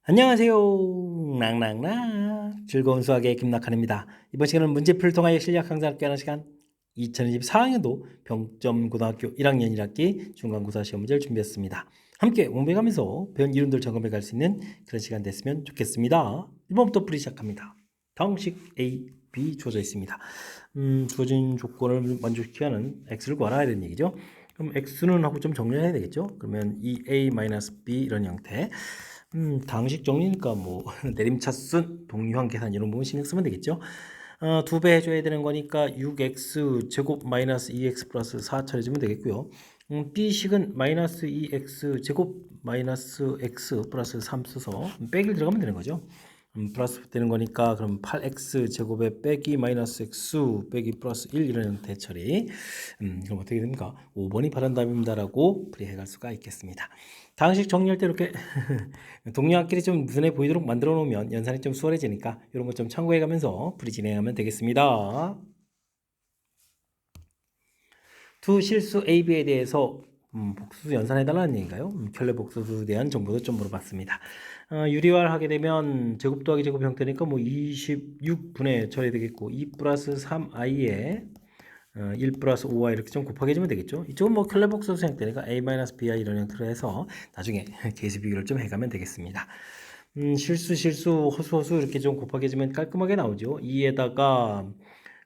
안녕하세요. 낭낭낭 즐거운 수학의 김낙한입니다. 이번 시간은 문제풀이를 통하여 실력 향상을 꾀하는 시간 2024학년도 병점고등학교 1학년 1학기 중간고사 시험 문제를 준비했습니다. 함께 공부해가면서 배운 이론들 점검해 갈 수 있는 그런 시간 됐으면 좋겠습니다. 1번부터 풀이 시작합니다. 다음식 A, B 주어져 있습니다. 주어진 조건을 만족시키게 하는 X를 구하라 이런 얘기죠. 그럼 X는 하고 좀 정리를 해야 되겠죠. 그러면 EA-B 이런 형태. 당식 정리니까 뭐 내림차순, 동류항 계산 이런 부분 신경 쓰면 되겠죠. 2배 해줘야 되는 거니까 6x 제곱 마이너스 2x 플러스 4 처리해주면 되겠고요. b식은 마이너스 2x 제곱 마이너스 x 플러스 3 써서 빼기를 들어가면 되는 거죠. 플러스 되는 거니까 그럼 8x 제곱에 빼기 마이너스 x 빼기 플러스 1 이런 형태 처리. 그럼 어떻게 됩니까? 5번이 바른 답입니다라고 풀이해 갈 수가 있겠습니다. 당식 정리할 때 이렇게 동료학끼리 좀 눈에 보이도록 만들어 놓으면 연산이 좀 수월해지니까 이런 것 좀 참고해 가면서 풀이 진행하면 되겠습니다. 두 실수 A, B에 대해서 복수수 연산해달라는 얘기인가요? 켤레 복수수에 대한 정보도 좀 물어봤습니다. 유리화를 하게 되면 제곱 더하기 제곱 형태니까 뭐 26분의 처리되겠고 2 플러스 3i에 1 플러스 5y 이렇게 좀 곱하기 해주면 되겠죠. 이쪽은 뭐 켤레 복수수 형태니까 a-bi 이런 형태로 해서 나중에 계수 비교를 좀 해가면 되겠습니다. 실수, 허수 이렇게 좀 곱하기 해주면 깔끔하게 나오죠. 2에다가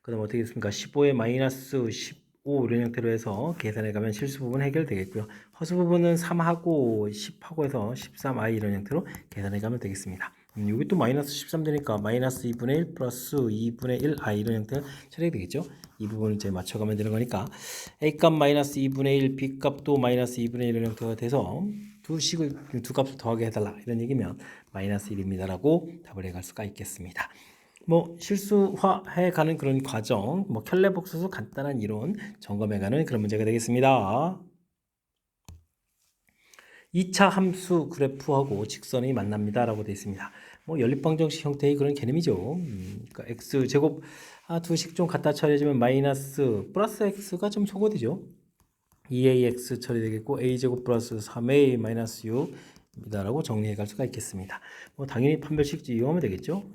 그 다음 어떻게 됐습니까? 15에 마이너스 15 이런 형태로 해서 계산해 가면 실수 부분 해결되겠고요. 허수 부분은 3하고 10하고 해서 13i 이런 형태로 계산해 가면 되겠습니다. 여기 또 마이너스 13 되니까 마이너스 2분의 1 플러스 2분의 1i 이런 형태로 처리가 되겠죠. 이 부분을 이제 맞춰가면 되는 거니까 a값 마이너스 2분의 1, b값도 마이너스 2분의 1 이런 형태가 돼서 두 값을 더하게 해달라 이런 얘기면 마이너스 1입니다라고 답을 해갈 수가 있겠습니다. 뭐 실수화해가는 그런 과정, 뭐 켤레복수수 간단한 이론 점검해가는 그런 문제가 되겠습니다. 2차 함수 그래프하고 직선이 만납니다라고 되어 있습니다. 뭐 연립방정식 형태의 그런 개념이죠. 그러니까 x 제곱 두식 좀 갖다 처리해주면 마이너스 플러스 x가 좀 소거되죠. 2ax 처리되겠고 a제곱 플러스 3a 마이너스 6 입니다라고 정리해 갈 수가 있겠습니다. 뭐 당연히 판별식 이용하면 되겠죠.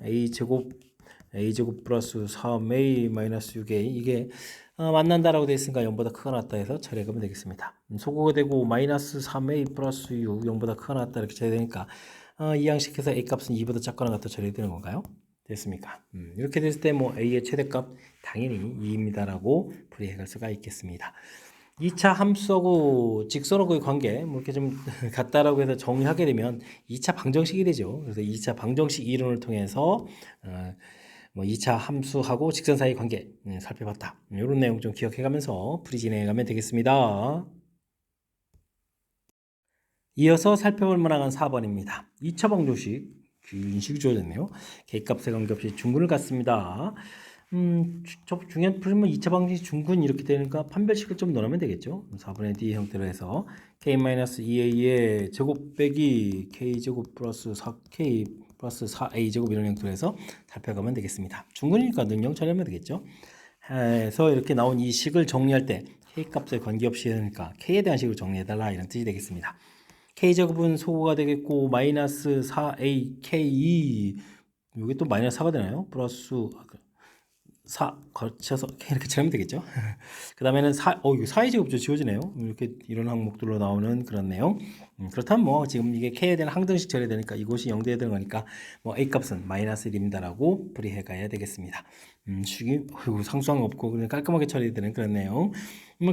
a제곱 플러스 3a 마이너스 6a 이게 만난다라고 되어 있으니까 0보다 크거나 같다 해서 처리해 가면 되겠습니다. 소거가 되고 마이너스 3a 플러스 6 0보다 크거나 같다 이렇게 처리해야 되니까 이 양식에서 a 값은 2보다 작거나 같다 처리해야 되는 건가요? 됐습니까? 이렇게 됐을 때 뭐 a의 최대값 당연히 2입니다라고 풀이해 갈 수가 있겠습니다. 2차 함수하고 직선하고의 관계 뭐 이렇게 좀 같다라고 해서 정리하게 되면 2차 방정식이 되죠. 그래서 2차 방정식 이론을 통해서 뭐 2차 함수하고 직선 사이 관계 살펴봤다. 이런 내용 좀 기억해가면서 풀이 진행해가면 되겠습니다. 이어서 살펴볼 만한 4번입니다. 2차 방정식 긴 식이 주어졌네요. 개값에 관계없이 중근을 갖습니다. 중요한 풀이면 2차 방정식 중근 이렇게 되니까 판별식을 좀 넣으면 되겠죠. 4분의 D 형태로 해서 k-2a의 제곱 빼기 k제곱 플러스 4k 플러스 4a 제곱 이런 형태로 해서 살펴가면 되겠습니다. 중근이니까 능령 처리하면 되겠죠. 해서 이렇게 나온 이 식을 정리할 때 k값에 관계없이 하니까 k에 대한 식으로 정리해달라 이런 뜻이 되겠습니다. k제곱은 소거가 되겠고 마이너스 4ak 이게 또 마이너스 4가 되나요? 플러스 4 거쳐서 이렇게 처리하면 되겠죠. 그 다음에는 이거 4의 제곱도 지워지네요. 이렇게 이런 항목들로 나오는 그런 내용. 그렇다면 뭐 지금 이게 k에 대한 항등식 처리해야 되니까 이곳이 0돼야 되는 거니까 뭐 a 값은 마이너스 1입니다라고 풀이해 가야 되겠습니다. 식이 상수항 없고 그냥 깔끔하게 처리되는 그런 내용.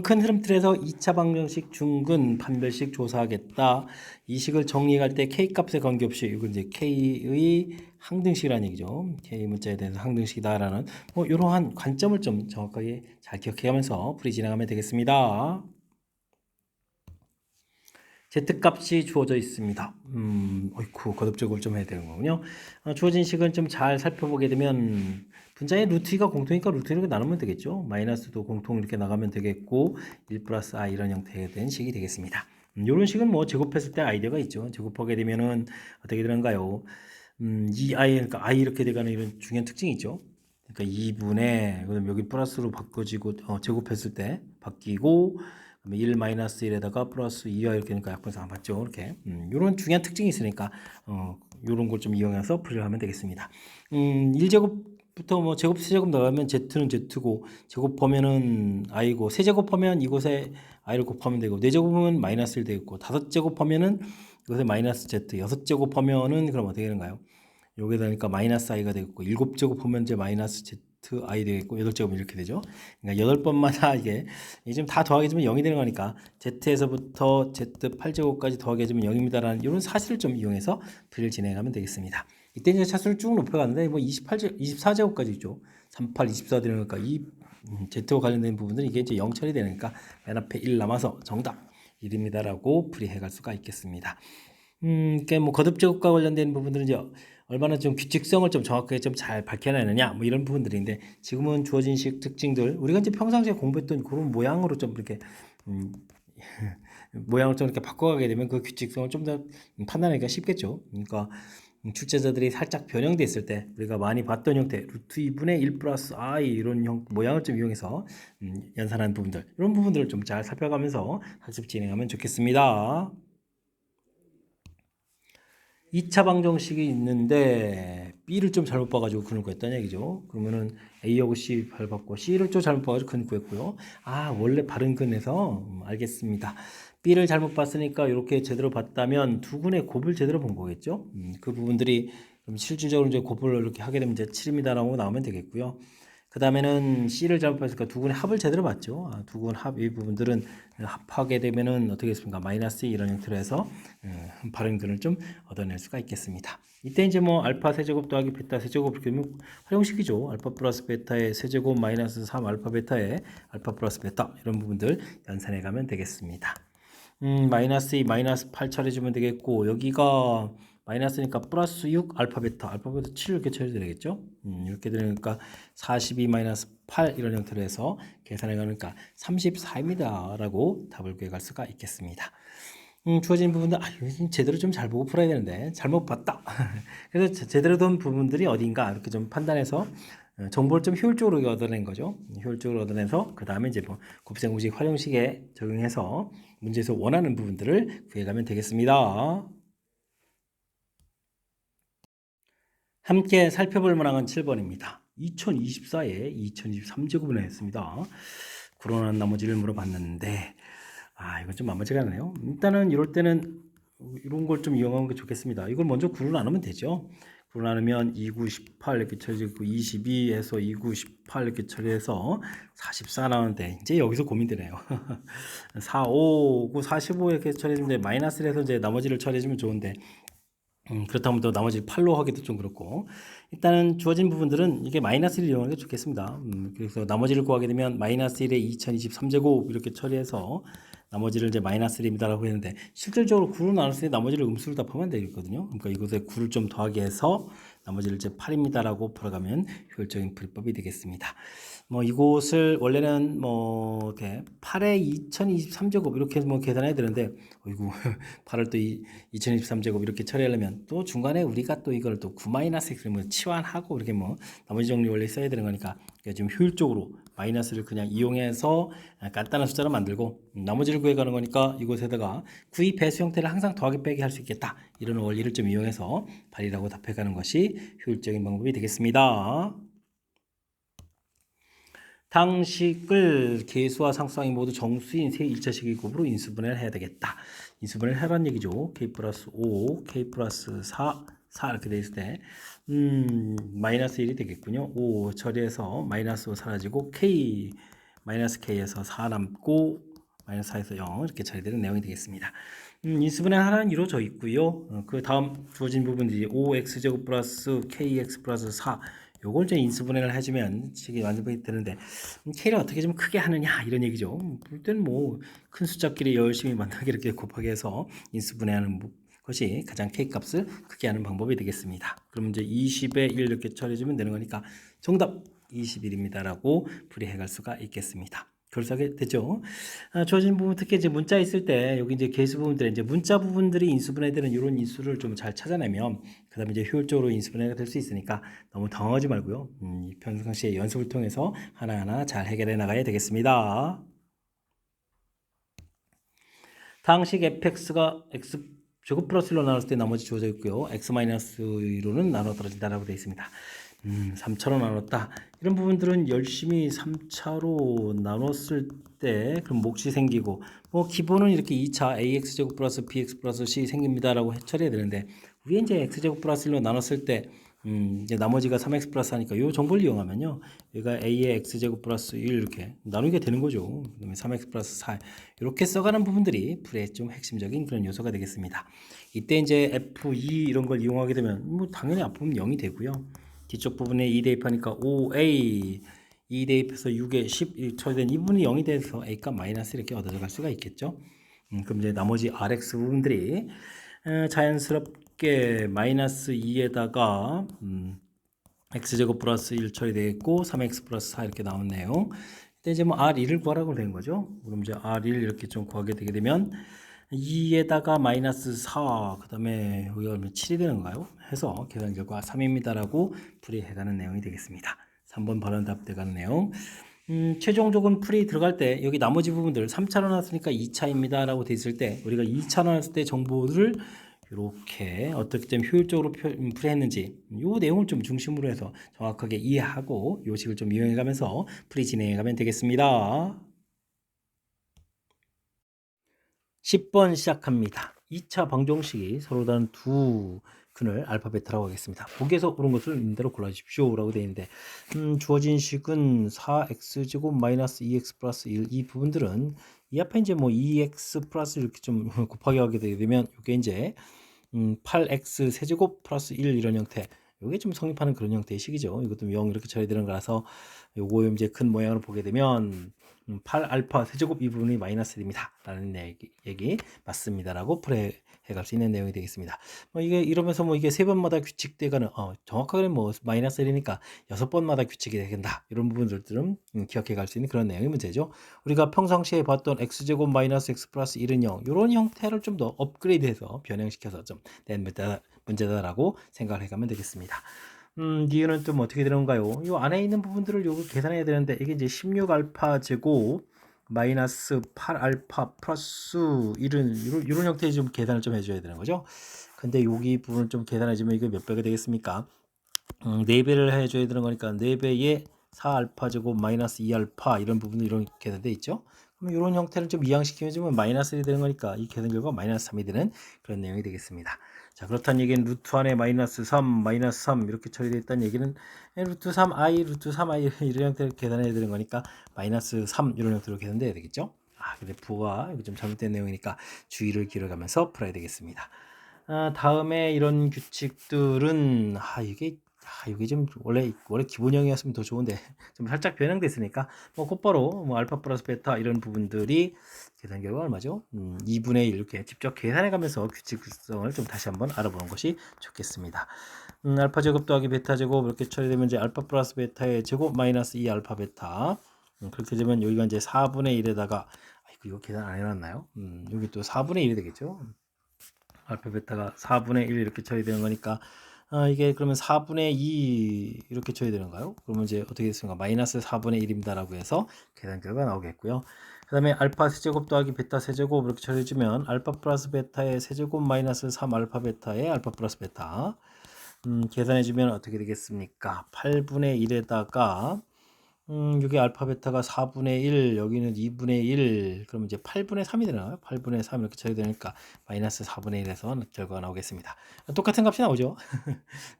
큰 흐름 틀에서 2차 방정식 중근 판별식 조사하겠다. 이 식을 정리할 때 k 값에 관계없이 이건 이제 k의 항등식이라는 얘기죠. k 문자에 대해서 항등식이다라는 뭐 이러한 관점을 좀 정확하게 잘 기억해가면서 풀이 진행하면 되겠습니다. Z값이 주어져 있습니다. 어이쿠, 거듭적을 좀 해야 되는 거군요. 주어진 식은 좀 잘 살펴보게 되면 분자의 루트 2가 공통이니까 루트 2로 나누면 되겠죠. 마이너스도 공통 이렇게 나가면 되겠고 1 플러스 i 이런 형태의 된 식이 되겠습니다. 이런 식은 뭐 제곱했을 때 아이디어가 있죠. 제곱하게 되면은 어떻게 되는가요? 이 i, 그러니까 i 이렇게 되가는 이런 중요한 특징이 있죠. 그러니까 2분의 그다음 여기 플러스로 바꿔지고 제곱했을 때 바뀌고 1 마이너스 1에다가 플러스 2와 이렇게 되니까 약분상 맞죠. 이렇게 이런 중요한 특징이 있으니까 요런 걸 좀 이용해서 풀이를 하면 되겠습니다. 1제곱부터 뭐 제곱, 세제곱 나가면 z는 z고, 제곱하면은 i고, 세제곱하면 이곳에 i를 곱하면 되고, 4제곱하면 마이너스 1 되겠고, 5제곱하면은 이것에 마이너스 z, 6제곱하면은 그럼 어떻게 되는가요? 요게 되니까 마이너스 i가 되겠고, 7제곱하면 이제 마이너스 z i 되겠고, 8제곱 이렇게 되죠. 그러니까 8번마다 이게 지금 다 더하기 해주면 0이 되는 거니까 z에서부터 z 8제곱까지 더하기 해주면 0입니다라는 이런 사실을 좀 이용해서 풀이를 진행하면 되겠습니다. 이때 이제 차수를 쭉 높여가는데 뭐 24제곱까지 있죠. 38, 24 되는 거니까 이 z와 관련된 부분들은 이게 이제 0 처리되니까 맨 앞에 1 남아서 정답 1입니다라고 풀이해 갈 수가 있겠습니다. 그러니까 뭐 거듭 제곱과 관련된 부분들은 이제 얼마나 좀 규칙성을 좀 정확하게 좀 잘 밝혀내느냐 뭐 이런 부분들인데, 지금은 주어진 식 특징들 우리가 이제 평상시에 공부했던 그런 모양으로 좀 이렇게 모양을 좀 이렇게 바꿔가게 되면 그 규칙성을 좀 더 판단하기가 쉽겠죠. 그러니까 출제자들이 살짝 변형돼 있을 때 우리가 많이 봤던 형태 루트 2분의 1 플러스 i 이런 모양을 좀 이용해서 연산한 부분들, 이런 부분들을 좀 잘 살펴가면서 학습 진행하면 좋겠습니다. 2차 방정식이 있는데 B를 좀 잘못 봐가지고 근을 구했다는 얘기죠. 그러면은 A하고 C 밟았고 C를 좀 잘못 봐가지고 근 구했고요. 아, 원래 바른 근에서 알겠습니다. B를 잘못 봤으니까 이렇게 제대로 봤다면 두 근의 곱을 제대로 본 거겠죠. 그 부분들이 그럼 실질적으로 이제 곱을 이렇게 하게 되면 이제 7입니다라고 나오면 되겠고요. 그 다음에는 C를 잘못 봤으니까 두 근의 합을 제대로 봤죠. 두 근 합, 이 부분들은 합하게 되면은 어떻게 됐습니까? 마이너스 이런 형태로 해서 바른 근을 좀 얻어낼 수가 있겠습니다. 이때 이제 뭐 알파 세제곱 더하기 베타 세제곱 이렇게 활용식이죠. 알파 플러스 베타의 세제곱 마이너스 3 알파 베타의 알파 플러스 베타 이런 부분들 연산해 가면 되겠습니다. 마이너스 2 마이너스 8 처리해주면 되겠고, 여기가 마이너스니까 플러스 6 알파 베타 7 이렇게 처리해야 되겠죠. 이렇게 되니까 42 마이너스 8 이런 형태로 해서 계산해 가니까 34입니다 라고 답을 구해갈 수가 있겠습니다. 주어진 부분들 제대로 좀 잘 보고 풀어야 되는데 잘못 봤다. 그래서 제대로 된 부분들이 어딘가 이렇게 좀 판단해서 정보를 좀 효율적으로 얻어낸 거죠. 효율적으로 얻어내서 그 다음에 이제 뭐 곱셈공식 활용식에 적용해서 문제에서 원하는 부분들을 구해가면 되겠습니다. 함께 살펴볼 문항은 7번입니다. 2024에 2023제곱을 했습니다. 구론한 나머지를 물어봤는데 이건 좀 만만치가 않네요. 일단은 이럴 때는 이런 걸 좀 이용하는 게 좋겠습니다. 이걸 먼저 구로 나누면 되죠. 구로 나누면 2, 9, 18 이렇게 처리되고 22에서 2, 9, 18 이렇게 처리해서 44 나오는데 이제 여기서 고민되네요. 4, 5, 9, 45 이렇게 처리했는데 마이너스를 해서 이제 나머지를 처리해주면 좋은데 그렇다면 또 나머지 8로 하기도 좀 그렇고, 일단은 주어진 부분들은 이게 마이너스 1을 이용하는 게 좋겠습니다. 그래서 나머지를 구하게 되면 마이너스 1에 2023제곱 이렇게 처리해서 나머지를 이제 마이너스 1입니다라고 했는데, 실질적으로 9로 나눴을 때 나머지를 음수를 답하면 되겠거든요. 그러니까 이곳에 9를 좀 더하게 해서 나머지를 이제 8입니다라고 풀어가면 효율적인 풀이법이 되겠습니다. 뭐 이곳을 원래는 뭐 이렇게 8에 2023제곱 이렇게 뭐 계산해야 되는데, 어이구 8을 또 2023제곱 이렇게 처리하려면 또 중간에 우리가 또 이걸 또 9-x를 뭐 치환하고 이렇게 뭐 나머지 정리 원래 써야 되는 거니까 좀 효율적으로 마이너스를 그냥 이용해서 간단한 숫자로 만들고 나머지를 구해가는 거니까 이곳에다가 구의 배수 형태를 항상 더하기 빼기 할 수 있겠다, 이런 원리를 좀 이용해서 발휘하고 답해가는 것이 효율적인 방법이 되겠습니다. 당식을 계수와 상수항이 모두 정수인 세 1차식의 곱으로 인수분해를 해야 되겠다. 인수분해를 해란 얘기죠. k 플러스 5, k 플러스 4, 4 이렇게 돼 있을 때 마이너스 1이 되겠군요. 5 처리해서 마이너스 5 사라지고 k 마이너스 k에서 4 남고 마이너스 4에서 0 이렇게 처리되는 내용이 되겠습니다. 인수분해 하나는 이루어져 있고요. 그 다음 주어진 부분들이 5x제곱 플러스 kx 플러스 4, 요걸 이제 인수분해를 해주면 식이 완성이 되는데, k를 어떻게 좀 크게 하느냐 이런 얘기죠. 볼 때는 뭐 큰 숫자끼리 열심히 만나게 이렇게 곱하게 해서 인수분해하는 것이 가장 k 값을 크게 하는 방법이 되겠습니다. 그럼 이제 20에 1 이렇게 처리해주면 되는 거니까 정답 21입니다라고 풀이해갈 수가 있겠습니다. 그렇게 되죠. 주어진 부분, 특히 이제 문자 있을 때 여기 이제 계수 부분들, 이제 문자 부분들이 인수분해되는 이런 인수를 좀 잘 찾아내면 그다음에 이제 효율적으로 인수분해가 될 수 있으니까 너무 당황하지 말고요. 평상시에 연습을 통해서 하나하나 잘 해결해 나가야 되겠습니다. 당식 fx가 x 제곱 플러스 1로 나눴을 때 나머지 주어져 있고요. x 마이너스 2로는 나눠 떨어진다라고 되어 있습니다. 3차로 나눴다. 이런 부분들은 열심히 3차로 나눴을 때 그럼 몫이 생기고 뭐 기본은 이렇게 2차 ax제곱 플러스 bx 플러스 c 생깁니다라고 처리해야 되는데 우리 이제 x제곱 플러스 1로 나눴을 때 이제 나머지가 3x 플러스 하니까 이 정보를 이용하면요. 여기가 a의 x제곱 플러스 1 이렇게 나누게 되는 거죠. 그다음에 3x 플러스 4 이렇게 써가는 부분들이 풀의 좀 핵심적인 그런 요소가 되겠습니다. 이때 이제 f2 이런 걸 이용하게 되면 뭐 당연히 앞부분 0이 되고요. 뒤쪽 부분에 2 대입하니까 5a 2 대입해서 6에 10 처리된 이 부분이 0이 돼서 a값 마이너스 이렇게 얻어져 갈 수가 있겠죠. 그럼 이제 나머지 rx 부분들이 자연스럽게 마이너스 2에다가 x제곱 플러스 1 처리되어 있고 3x 플러스 4 이렇게 나왔네요. 이때 이제 뭐 r1을 구하라고 된 거죠. 그럼 이제 r1 이렇게 좀 구하게 되게 되면 2에다가 마이너스 4, 그 다음에 여기가 7이 되는가요? 해서 계산 결과 3입니다라고 풀이해가는 내용이 되겠습니다. 3번 발언 답돼가는 내용. 최종적인 풀이 들어갈 때 여기 나머지 부분들 3차로 나왔으니까 2차입니다 라고 돼 있을 때 우리가 2차로 나왔을 때 정보를 이렇게 어떻게 좀 효율적으로 풀이했는지 이 내용을 좀 중심으로 해서 정확하게 이해하고 요식을 좀 이용해가면서 풀이 진행해가면 되겠습니다. 10번 시작합니다. 2차 방정식이 서로 다른 두 근을 알파 베타라고 하겠습니다. 보기에서 옳은 것을 있는 대로 골라주십시오 라고 되어 있는데 주어진 식은 4x제곱 마이너스 2x 플러스 1 이 부분들은 이 앞에 이제 뭐 2x 플러스 이렇게 좀 곱하기 하게 되면 이게 이제 8x 세제곱 플러스 1 이런 형태 이게 좀 성립하는 그런 형태의 식이죠. 이것도 0 이렇게 처리되는 거라서 요거 이제 큰 모양으로 보게 되면 8알파 세제곱 이 부분이 마이너스 1입니다 라는 얘기 맞습니다라고 풀이해갈 수 있는 내용이 되겠습니다. 이게 이러면서 뭐 이게 세 번마다 규칙되가는 정확하게 뭐 마이너스 1이니까 6번마다 규칙이 되겠다 이런 부분들은 기억해 갈 수 있는 그런 내용의 문제죠. 우리가 평상시에 봤던 x제곱 마이너스 x 플러스 1은 0 이런 형태를 좀 더 업그레이드해서 변형시켜서 좀 낸 문제다라고 생각을 해가면 되겠습니다. 이유는 좀 어떻게 되는가요? 이 안에 있는 부분들을 요거 계산해야 되는데 이게 이제 16알파 제곱 마이너스 8알파 플러스 1은 이런 형태의 좀 계산을 좀 해줘야 되는 거죠. 근데 여기 부분을 좀 계산해주면 이게 몇 배가 되겠습니까? 4배를 해줘야 되는 거니까 4배에 4알파 제곱 마이너스 2알파 이런 부분이 이런 계산돼 있죠. 그럼 이런 형태를 좀 이항시키면 마이너스 1이 되는 거니까 이 계산 결과 마이너스 3이 되는 그런 내용이 되겠습니다. 자, 그렇다는 얘기는 루트 안에 마이너스 3, 마이너스 3 이렇게 처리되어 있다는 얘기는 루트 3i, 루트 3i 이런 형태로 계산해야 되는 거니까 마이너스 3 이런 형태로 계산돼야 되겠죠. 근데 부가 이거 좀 잘못된 내용이니까 주의를 기울여가면서 풀어야 되겠습니다. 다음에 이런 규칙들은 이게 좀 원래 기본형이었으면 더 좋은데 좀 살짝 변형됐으니까 뭐 곧바로 뭐 알파 플러스 베타 이런 부분들이 계산 결과 얼마죠? 2분의 1 이렇게 직접 계산해 가면서 규칙성을 좀 다시 한번 알아보는 것이 좋겠습니다. 알파 제곱 더하기 베타 제곱 이렇게 처리되면 이제 알파 플러스 베타의 제곱 마이너스 2 알파 베타 그렇게 되면 여기가 이제 4분의 1에다가 이거 계산 안 해놨나요? 여기 또 4분의 1이 되겠죠? 알파 베타가 4분의 1 이렇게 처리되는 거니까 이게 그러면 4분의 2 이렇게 처리되는가요? 그러면 이제 어떻게 됐습니까? 마이너스 4분의 1입니다라고 해서 계산 결과 나오겠고요. 그 다음에 알파 세제곱 더하기 베타 세제곱 이렇게 처리해주면 알파 플러스 베타의 세제곱 마이너스 3 알파 베타의 알파 플러스 베타 계산해주면 어떻게 되겠습니까? 8분의 1에다가 여기 알파 베타가 4분의 1 여기는 2분의 1 그럼 이제 8분의 3이 되나요? 8분의 3 이렇게 처리되니까 마이너스 4분의 1에서 결과가 나오겠습니다. 똑같은 값이 나오죠.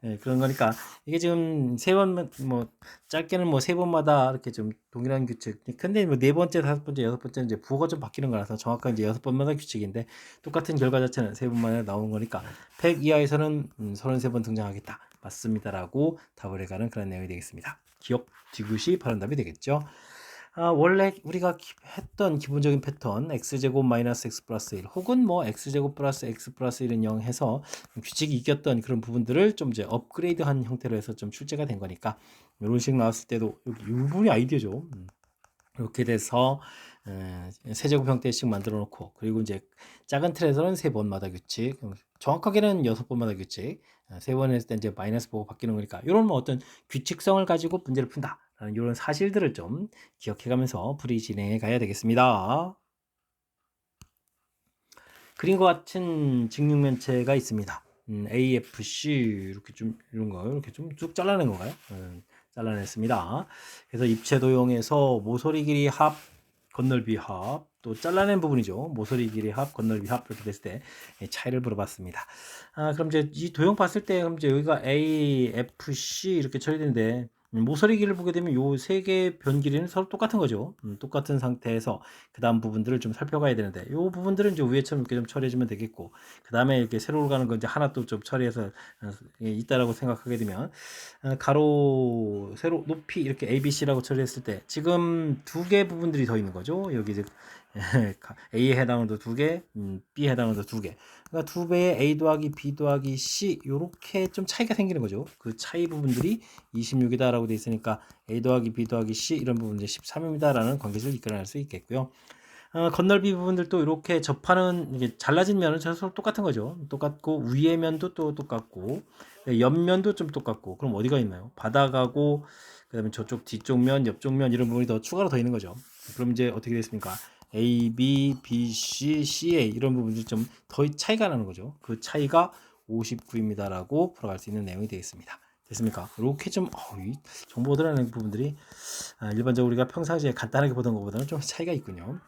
네, 그런 거니까 이게 지금 세 번 뭐 짧게는 뭐 세 번마다 이렇게 좀 동일한 규칙 근데 뭐 네 번째 다섯 번째 여섯 번째 이제 부호가 좀 바뀌는 거라서 정확한 이제 6번마다 규칙인데 똑같은 결과 자체는 세 번마다 나오는 거니까 100 이하에서는 33번 등장하겠다 맞습니다라고 답을 해가는 그런 내용이 되겠습니다. 기억 디귿이 바른 답이 되겠죠. 원래 우리가 했던 기본적인 패턴 x제곱 마이너스 x 플러스 1 혹은 뭐 x제곱 플러스 x 플러스 1은 0 해서 규칙이 이겼던 그런 부분들을 좀 이제 업그레이드한 형태로 해서 좀 출제가 된 거니까 이런 식 나왔을 때도 여기 이 부분이 아이디어죠. 이렇게 돼서 세제곱 형태식 만들어 놓고 그리고 이제 작은 틀에서는 세 번마다 규칙 정확하게는 6번마다 규칙 세 번 했을 때 이제 마이너스 보고 바뀌는 거니까 이런 뭐 어떤 규칙성을 가지고 문제를 푼다 라는 이런 사실들을 좀 기억해 가면서 풀이 진행해 가야 되겠습니다. 그림과 같은 직육면체가 있습니다. AFC 이렇게 좀 이런 거 이렇게 좀 쭉 잘라낸 건가요? 잘라냈습니다. 그래서 입체 도형에서 모서리 길이 합, 건널비 합, 또 잘라낸 부분이죠. 모서리 길이 합, 건널비 합 이렇게 됐을 때 차이를 물어봤습니다. 그럼 이제 이 도형 봤을 때 그럼 이제 여기가 AFC 이렇게 처리되는데 모서리 길이를 보게 되면 요 세 개의 변 길이는 서로 똑같은 거죠. 똑같은 상태에서 그 다음 부분들을 좀 살펴가야 되는데 요 부분들은 이제 위에처럼 이렇게 좀 처리해주면 되겠고 그 다음에 이렇게 세로로 가는 거 이제 하나 또 좀 처리해서 있다라고 생각하게 되면 가로 세로 높이 이렇게 ABC라고 처리했을 때 지금 두 개 부분들이 더 있는 거죠. 여기 이제 A에 해당하는 두 개, B에 해당하는 두 개. 그러니까 두 배의 A 더하기 B 더하기 C 요렇게 좀 차이가 생기는 거죠. 그 차이 부분들이 26이다라고 돼 있으니까 A 더하기 B 더하기 C 이런 부분이 13입니다라는 관계를 이끌어낼 수 있겠고요. 건널비 부분들도 이렇게 접하는 이게 잘라진 면은 서로 똑같은 거죠. 똑같고 위의 면도 또 똑같고 옆면도 좀 똑같고 그럼 어디가 있나요? 바닥하고 그다음에 저쪽 뒤쪽 면, 옆쪽 면 이런 부분이 더 추가로 더 있는 거죠. 그럼 이제 어떻게 됐습니까? A, B, B, C, CA 이런 부분들이 좀 더 차이가 나는 거죠. 그 차이가 59입니다라고 풀어갈 수 있는 내용이 되겠습니다. 됐습니까? 이렇게 좀 정보 얻으라는 부분들이 일반적으로 우리가 평상시에 간단하게 보던 것보다는 좀 차이가 있군요.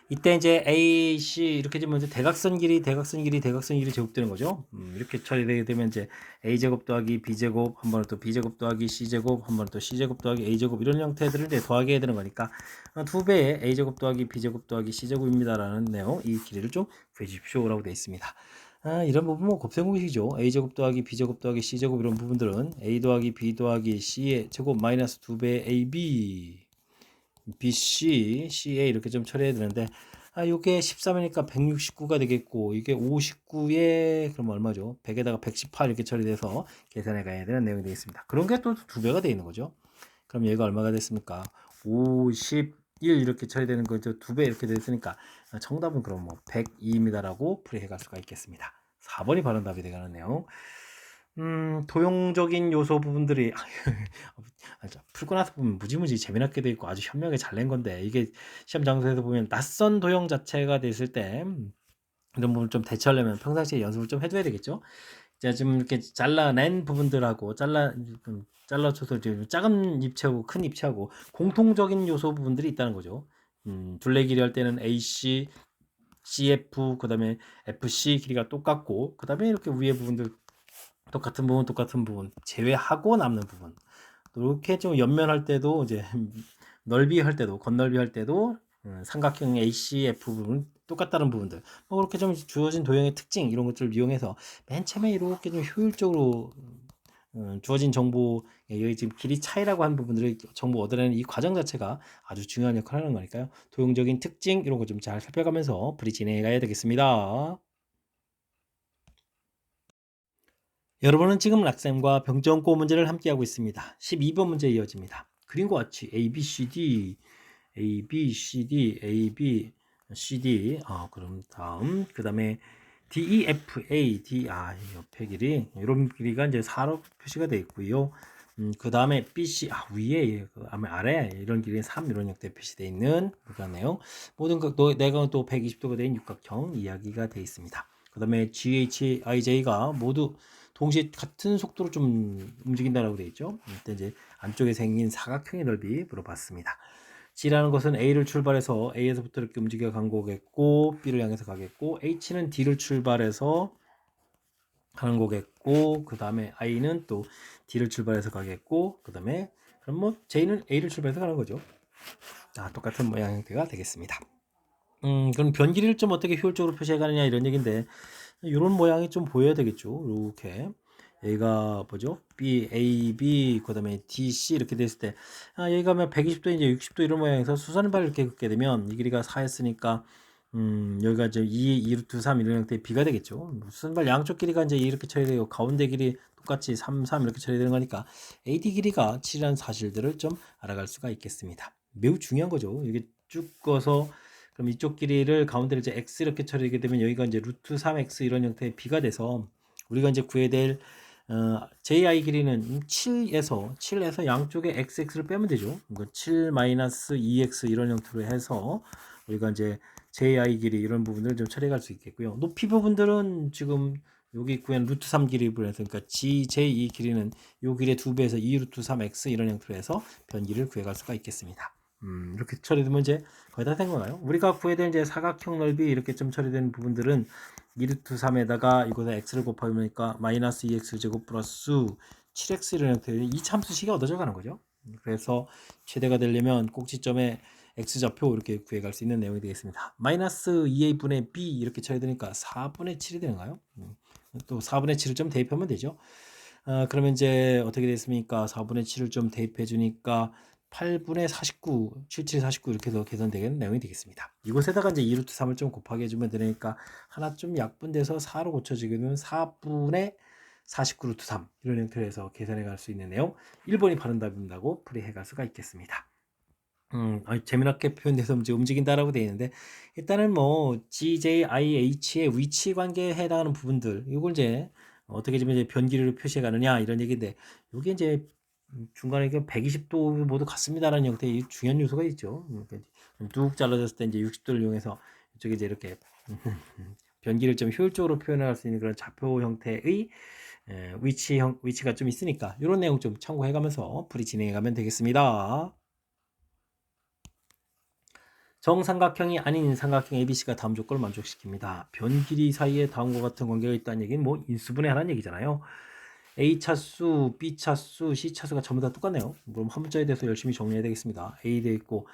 이때 이제 A, C 이렇게 되면 이제 대각선 길이 제곱되는 거죠. 이렇게 처리되게 되면 이제 A 제곱 더하기 B 제곱 한 번은 또 B 제곱 더하기 C 제곱 한 번은 또 C 제곱 더하기 A 제곱 이런 형태들을 이제 더하게 해야 되는 거니까 두 배의 A 제곱 더하기 B 제곱 더하기 C 제곱입니다라는 내용 이 길이를 좀 구해 주십시오라고 되어 있습니다. 이런 부분 뭐 곱셈공식이죠. A 제곱 더하기 B 제곱 더하기 C 제곱 이런 부분들은 A 더하기 B 더하기 C의 제곱 마이너스 두 배의 AB BC, CA 이렇게 좀 처리해야 되는데 요게 13이니까 169가 되겠고 이게 59에 그럼 얼마죠? 100에다가 118 이렇게 처리돼서 계산해 가야 되는 내용이 되어 있습니다. 그런 게 또 두 배가 되어 있는 거죠. 그럼 얘가 얼마가 됐습니까? 51 이렇게 처리되는 거죠. 두 배 이렇게 됐으니까 정답은 그럼 뭐 102입니다라고 풀이해 갈 수가 있겠습니다. 4번이 바른 답이 되겠네요. 도용적인 요소 부분들이 풀고 나서 보면 무지무지 재미나게 돼 있고 아주 현명하게 잘 낸 건데 이게 시험 장소에서 보면 낯선 도형 자체가 됐을 때 이런 부분을 좀 대처하려면 평상시에 연습을 좀 해둬야 되겠죠. 자, 지금 이렇게 잘라낸 부분들하고 잘라줘서 작은 입체하고 큰 입체하고 공통적인 요소 부분들이 있다는 거죠. 둘레 길이 할 때는 AC, CF, 그 다음에 FC 길이가 똑같고 그 다음에 이렇게 위에 부분들 똑같은 부분 제외하고 남는 부분 이렇게 좀 옆면할 때도 이제 넓이 할 때도 건널비 할 때도 삼각형 ACF 부분 똑같다는 부분들 뭐 그렇게 좀 주어진 도형의 특징 이런 것들을 이용해서 맨 처음에 이렇게 좀 효율적으로 주어진 정보 여기 지금 길이 차이라고 한 부분들을 정보 얻어내는 이 과정 자체가 아주 중요한 역할을 하는 거니까요. 도형적인 특징 이런 거 좀 잘 살펴가면서 풀이 진행해 가야 되겠습니다. 여러분은 지금 락쌤과 병정고 문제를 함께하고 있습니다. 12번 문제 이어집니다. 그림과 같이 A, B, C, D, A, B, C, D, A, B, C, D. 그럼 다음 그 다음에 D, E, F, A, D. 이 옆에 길이 이런 길이가 이제 4로 표시가 되어 있고요. 그 다음에 B, C 위에 아래 이런 길이 3 이런 형태 표시되어 있는 그거네요. 모든 내각은 또 120도가 된 육각형 이야기가 되어 있습니다. 그 다음에 G, H, I, J가 모두 동시에 같은 속도로 좀 움직인다라고 되어 있죠. 이때 이제 안쪽에 생긴 사각형의 넓이 물어봤습니다. G라는 것은 A를 출발해서 A에서부터 이렇게 움직여 간 거겠고 B를 향해서 가겠고 H는 D를 출발해서 가는 거겠고 그 다음에 I는 또 D를 출발해서 가겠고 그 다음에 그럼 뭐 J는 A를 출발해서 가는 거죠. 똑같은 모양 형태가 되겠습니다. 그럼 변 길이를 좀 어떻게 효율적으로 표시해 가느냐 이런 얘기인데 이런 모양이 좀 보여야 되겠죠. 이렇게 얘가 뭐죠? B, A, B, 그 다음에 D, C 이렇게 됐을 때 여기가 120도 이제 60도 이런 모양에서 수선발 이렇게 긋게 되면 이 길이가 4였으니까 여기가 이제 2 루트 3 이런 형태의 B가 되겠죠. 수선발 양쪽 길이가 이제 이렇게 처리되고 가운데 길이 똑같이 3, 3 이렇게 처리되는 거니까 AD 길이가 7이라는 사실들을 좀 알아갈 수가 있겠습니다. 매우 중요한 거죠. 이게 쭉 꺼서 그럼 이쪽 길이를 가운데를 이제 x 이렇게 처리하게 되면 여기가 이제 루트 3x 이런 형태의 b가 돼서 우리가 이제 구해야 될 ji 길이는 7에서 양쪽에 xx를 빼면 되죠. 7 2x 이런 형태로 해서 우리가 이제 JI 길이 이런 부분들을 좀 처리해 갈 수 있겠고요. 높이 부분들은 지금 여기 구한 루트 3 길이 구해서 그러니까 GJ2 길이는 요 길의 2배에서 2 루트 3x 이런 형태로 해서 변기를 구해갈 수가 있겠습니다. 이렇게 처리되면 이제 거의 다 된 건가요? 우리가 구해야 될 이제 사각형 넓이 이렇게 좀 처리되는 부분들은 2 루트 3에다가 이곳에 x를 곱하니까 마이너스 2x 제곱 플러스 7x 이런 형태의 이 참수식이 얻어져 가는 거죠. 그래서 최대가 되려면 꼭지점에 x좌표 이렇게 구해갈 수 있는 내용이 되겠습니다. 마이너스 2a분의 b 이렇게 쳐야 되니까 4분의 7이 되는가요? 또 4분의 7을 좀 대입하면 되죠. 그러면 이제 어떻게 됐습니까? 4분의 7을 좀 대입해 주니까 8분의 49, 77, 49 이렇게 해서 계산되는 내용이 되겠습니다. 이곳에다가 이제 2루트 3을 좀 곱하게 해주면 되니까 하나 좀 약분돼서 4로 고쳐지게 되면 4분의 49 루트 3 이런 형태로 해서 계산해 갈 수 있는 내용 1번이 바른 답입니다고 풀이해 갈 수가 있겠습니다. 재미나게 표현돼서 이제 움직인다라고 되어 있는데 일단은 뭐 GJIH의 위치 관계에 해당하는 부분들 이걸 이제 어떻게 좀 이제 변기를 표시해 가느냐 이런 얘기인데 이게 이제 중간에 120도 모두 같습니다라는 형태의 중요한 요소가 있죠. 뚝 잘라졌을 때 이제 60도를 이용해서 이쪽에 이제 이렇게 변기를 좀 효율적으로 표현할 수 있는 그런 좌표 형태의 위치가 좀 있으니까 이런 내용 좀 참고해 가면서 풀이 진행해 가면 되겠습니다. 정삼각형이 아닌 삼각형 ABC가 다음 조건을 만족시킵니다. 변 길이 사이에 다음과 같은 관계가 있다는 얘기는 뭐 인수분해 하라는 얘기잖아요. A 차수, B 차수, C 차수가 전부 다 똑같네요. 그럼 한 문자에 대해서 열심히 정리해야 되겠습니다. A 돼 있고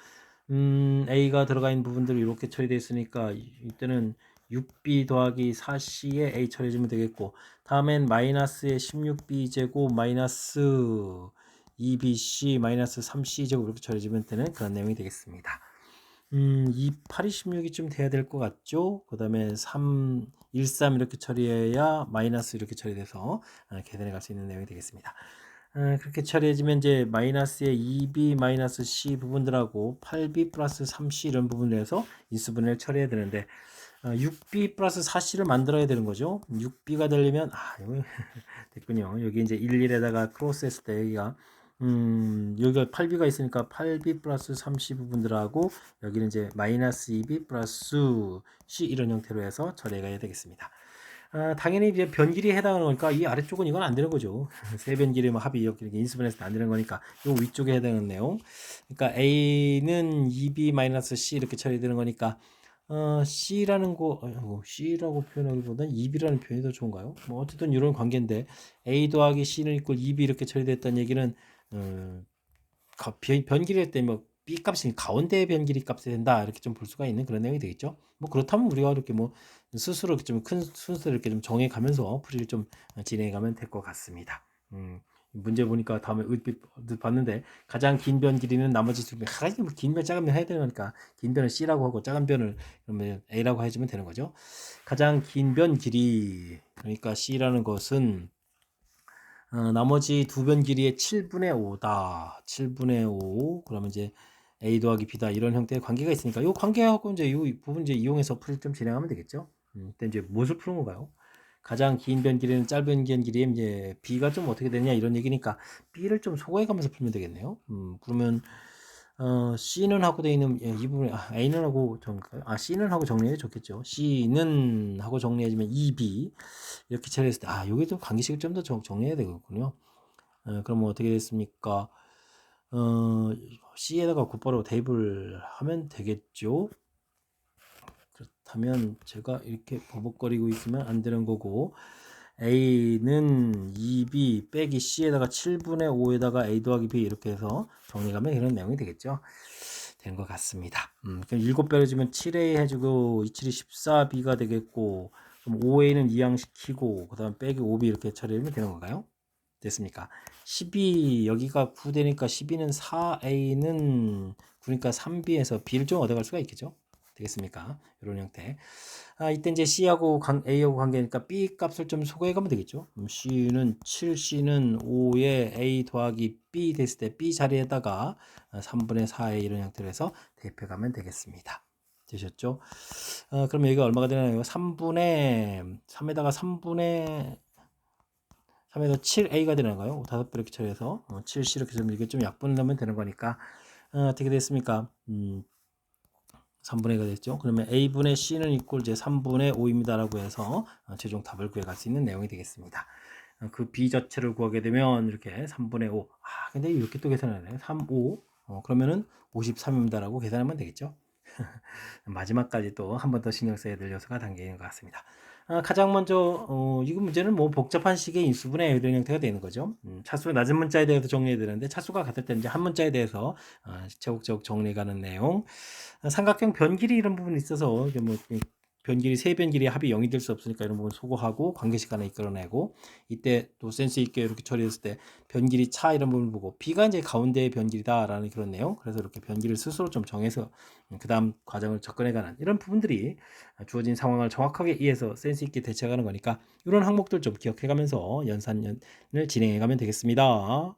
A가 들어가 있는 부분들이 이렇게 처리되어 있으니까 이때는 6B 더하기 4C에 A 처리해주면 되겠고 다음엔 마이너스의 16B 제곱 마이너스 2BC 마이너스 3C 제곱 이렇게 처리해주면 되는 그런 내용이 되겠습니다. 8, 26이 좀 돼야 될 것 같죠? 그 다음에 3, 1, 3 이렇게 처리해야 마이너스 이렇게 처리돼서 계산해 갈 수 있는 내용이 되겠습니다. 그렇게 처리해지면 이제 마이너스의 2b 마이너스 c 부분들하고 8b 플러스 3c 이런 부분을 해서 인수분해를 처리해야 되는데 6b 플러스 4c를 만들어야 되는 거죠. 6b가 되려면 이거 됐군요. 여기 이제 11에다가 크로스 했을 때 여기가 8b가 있으니까 8b 플러스 3c 부분들하고 여기는 이제 마이너스 2b 플러스 c 이런 형태로 해서 처리해 가야 되겠습니다. 당연히 이제 변길이 해당하는 거니까 이 아래쪽은 이건 안 되는 거죠. 세 변길이 뭐 합이 이렇게 인수분해서 안 되는 거니까 이 위쪽에 해당하는 내용. 그러니까 A는 2B-C 이렇게 처리되는 거니까 C라는 C라고 표현하기보다는 2B라는 표현이 더 좋은가요? 뭐 어쨌든 이런 관계인데 A 더하기 C는 이꼴 2B 이렇게 처리됐다는 얘기는 변길일 때 뭐 B 값이 가운데 변길이 값이 된다 이렇게 좀 볼 수가 있는 그런 내용이 되겠죠. 뭐 그렇다면 우리가 이렇게 뭐 스스로 좀 큰 순서를 이렇게 좀 정해 가면서 풀이를 좀 진행해 가면 될 것 같습니다. 문제 보니까 다음에 봤는데 가장 긴 변 길이는 나머지 두 변. 긴 변, 작은 변 해야 되니까 긴 변을 C라고 하고 작은 변을 그러면 A라고 해주면 되는 거죠. 가장 긴 변 길이 그러니까 C라는 것은 나머지 두 변 길이의 7분의 5다. 7분의 5. 그러면 이제 A 더하기 B다. 이런 형태의 관계가 있으니까 이 관계하고 이제 이 부분 이제 이용해서 풀이 좀 진행하면 되겠죠. 일단 이제 무엇을 푸는 건가요? 가장 긴 변 길이는 짧은 변 길이에 이제 B가 좀 어떻게 되냐 이런 얘기니까 B를 좀 소거해 가면서 풀면 되겠네요. 그러면 C는 하고 되어 있는 이 부분에 A는 하고 C는 하고 정리해 줬겠죠. C는 하고 정리해주면 2B 이렇게 처리했을 때 요게 좀 관계식을 좀 더 정리해야 되겠군요. 그러면 어떻게 됐습니까? C에다가 곧바로 대입을 하면 되겠죠. 그렇다면 제가 이렇게 버벅거리고 있으면 안 되는 거고 A는 2B 빼기 C에다가 7분의 5에다가 A 더하기 B 이렇게 해서 정리하면 이런 내용이 되겠죠. 되는 것 같습니다. 그럼 7배로 주면 7A 해주고 27이 14B가 되겠고 그럼 5A는 이항시키고 그 다음 빼기 5B 이렇게 처리하면 되는 건가요? 됐습니까? 12 여기가 9 되니까 12는 4A는 9니까 3B에서 B를 좀 얻어갈 수가 있겠죠? 되겠습니까? 이런 형태. 이때 이제 C하고 A하고 관계니까 B 값을 좀 소거해 가면 되겠죠. C는 7C는 5에 A 더하기 B 됐을 때 B 자리에다가 3분의 4의 이런 형태로 해서 대입해 가면 되겠습니다. 되셨죠? 그럼 여기가 얼마가 되나요? 3분의 3에다가 3분의 3에서 7A가 되는 거예요. 5배 이렇게 처리해서 7C 이렇게 좀 이게 좀 약분을 넣으면 되는 거니까 어떻게 됐습니까? 3분의 2가 됐죠. 그러면 a분의 c는 이꼴 이제 3분의 5입니다라고 해서 최종 답을 구해갈 수 있는 내용이 되겠습니다. 그 b 자체를 구하게 되면 이렇게 3분의 5. 근데 이렇게 또 계산해야 돼요. 3, 5. 그러면은 53입니다라고 계산하면 되겠죠. 마지막까지 또 한 번 더 신경 써야 될 요소가 담겨 있는 것 같습니다. 가장 먼저 이 문제는 뭐 복잡한 식의 인수분해 이런 형태가 되는 거죠. 차수가 낮은 문자에 대해서 정리해야 되는데 차수가 같을 때 이제 한 문자에 대해서 차곡차곡 정리해가는 내용. 삼각형 변길이 이런 부분이 있어서 이제 뭐 변길이 세 변길이 합이 0이 될 수 없으니까 이런 부분 소거하고 관계식 하나 이끌어내고 이때 또 센스 있게 이렇게 처리했을 때 변길이 차 이런 부분을 보고 B가 이제 가운데의 변길이다라는 그런 내용. 그래서 이렇게 변길을 스스로 좀 정해서 그 다음 과정을 접근해가는 이런 부분들이 주어진 상황을 정확하게 이해해서 센스 있게 대처하는 거니까 이런 항목들 좀 기억해가면서 연산을 진행해가면 되겠습니다.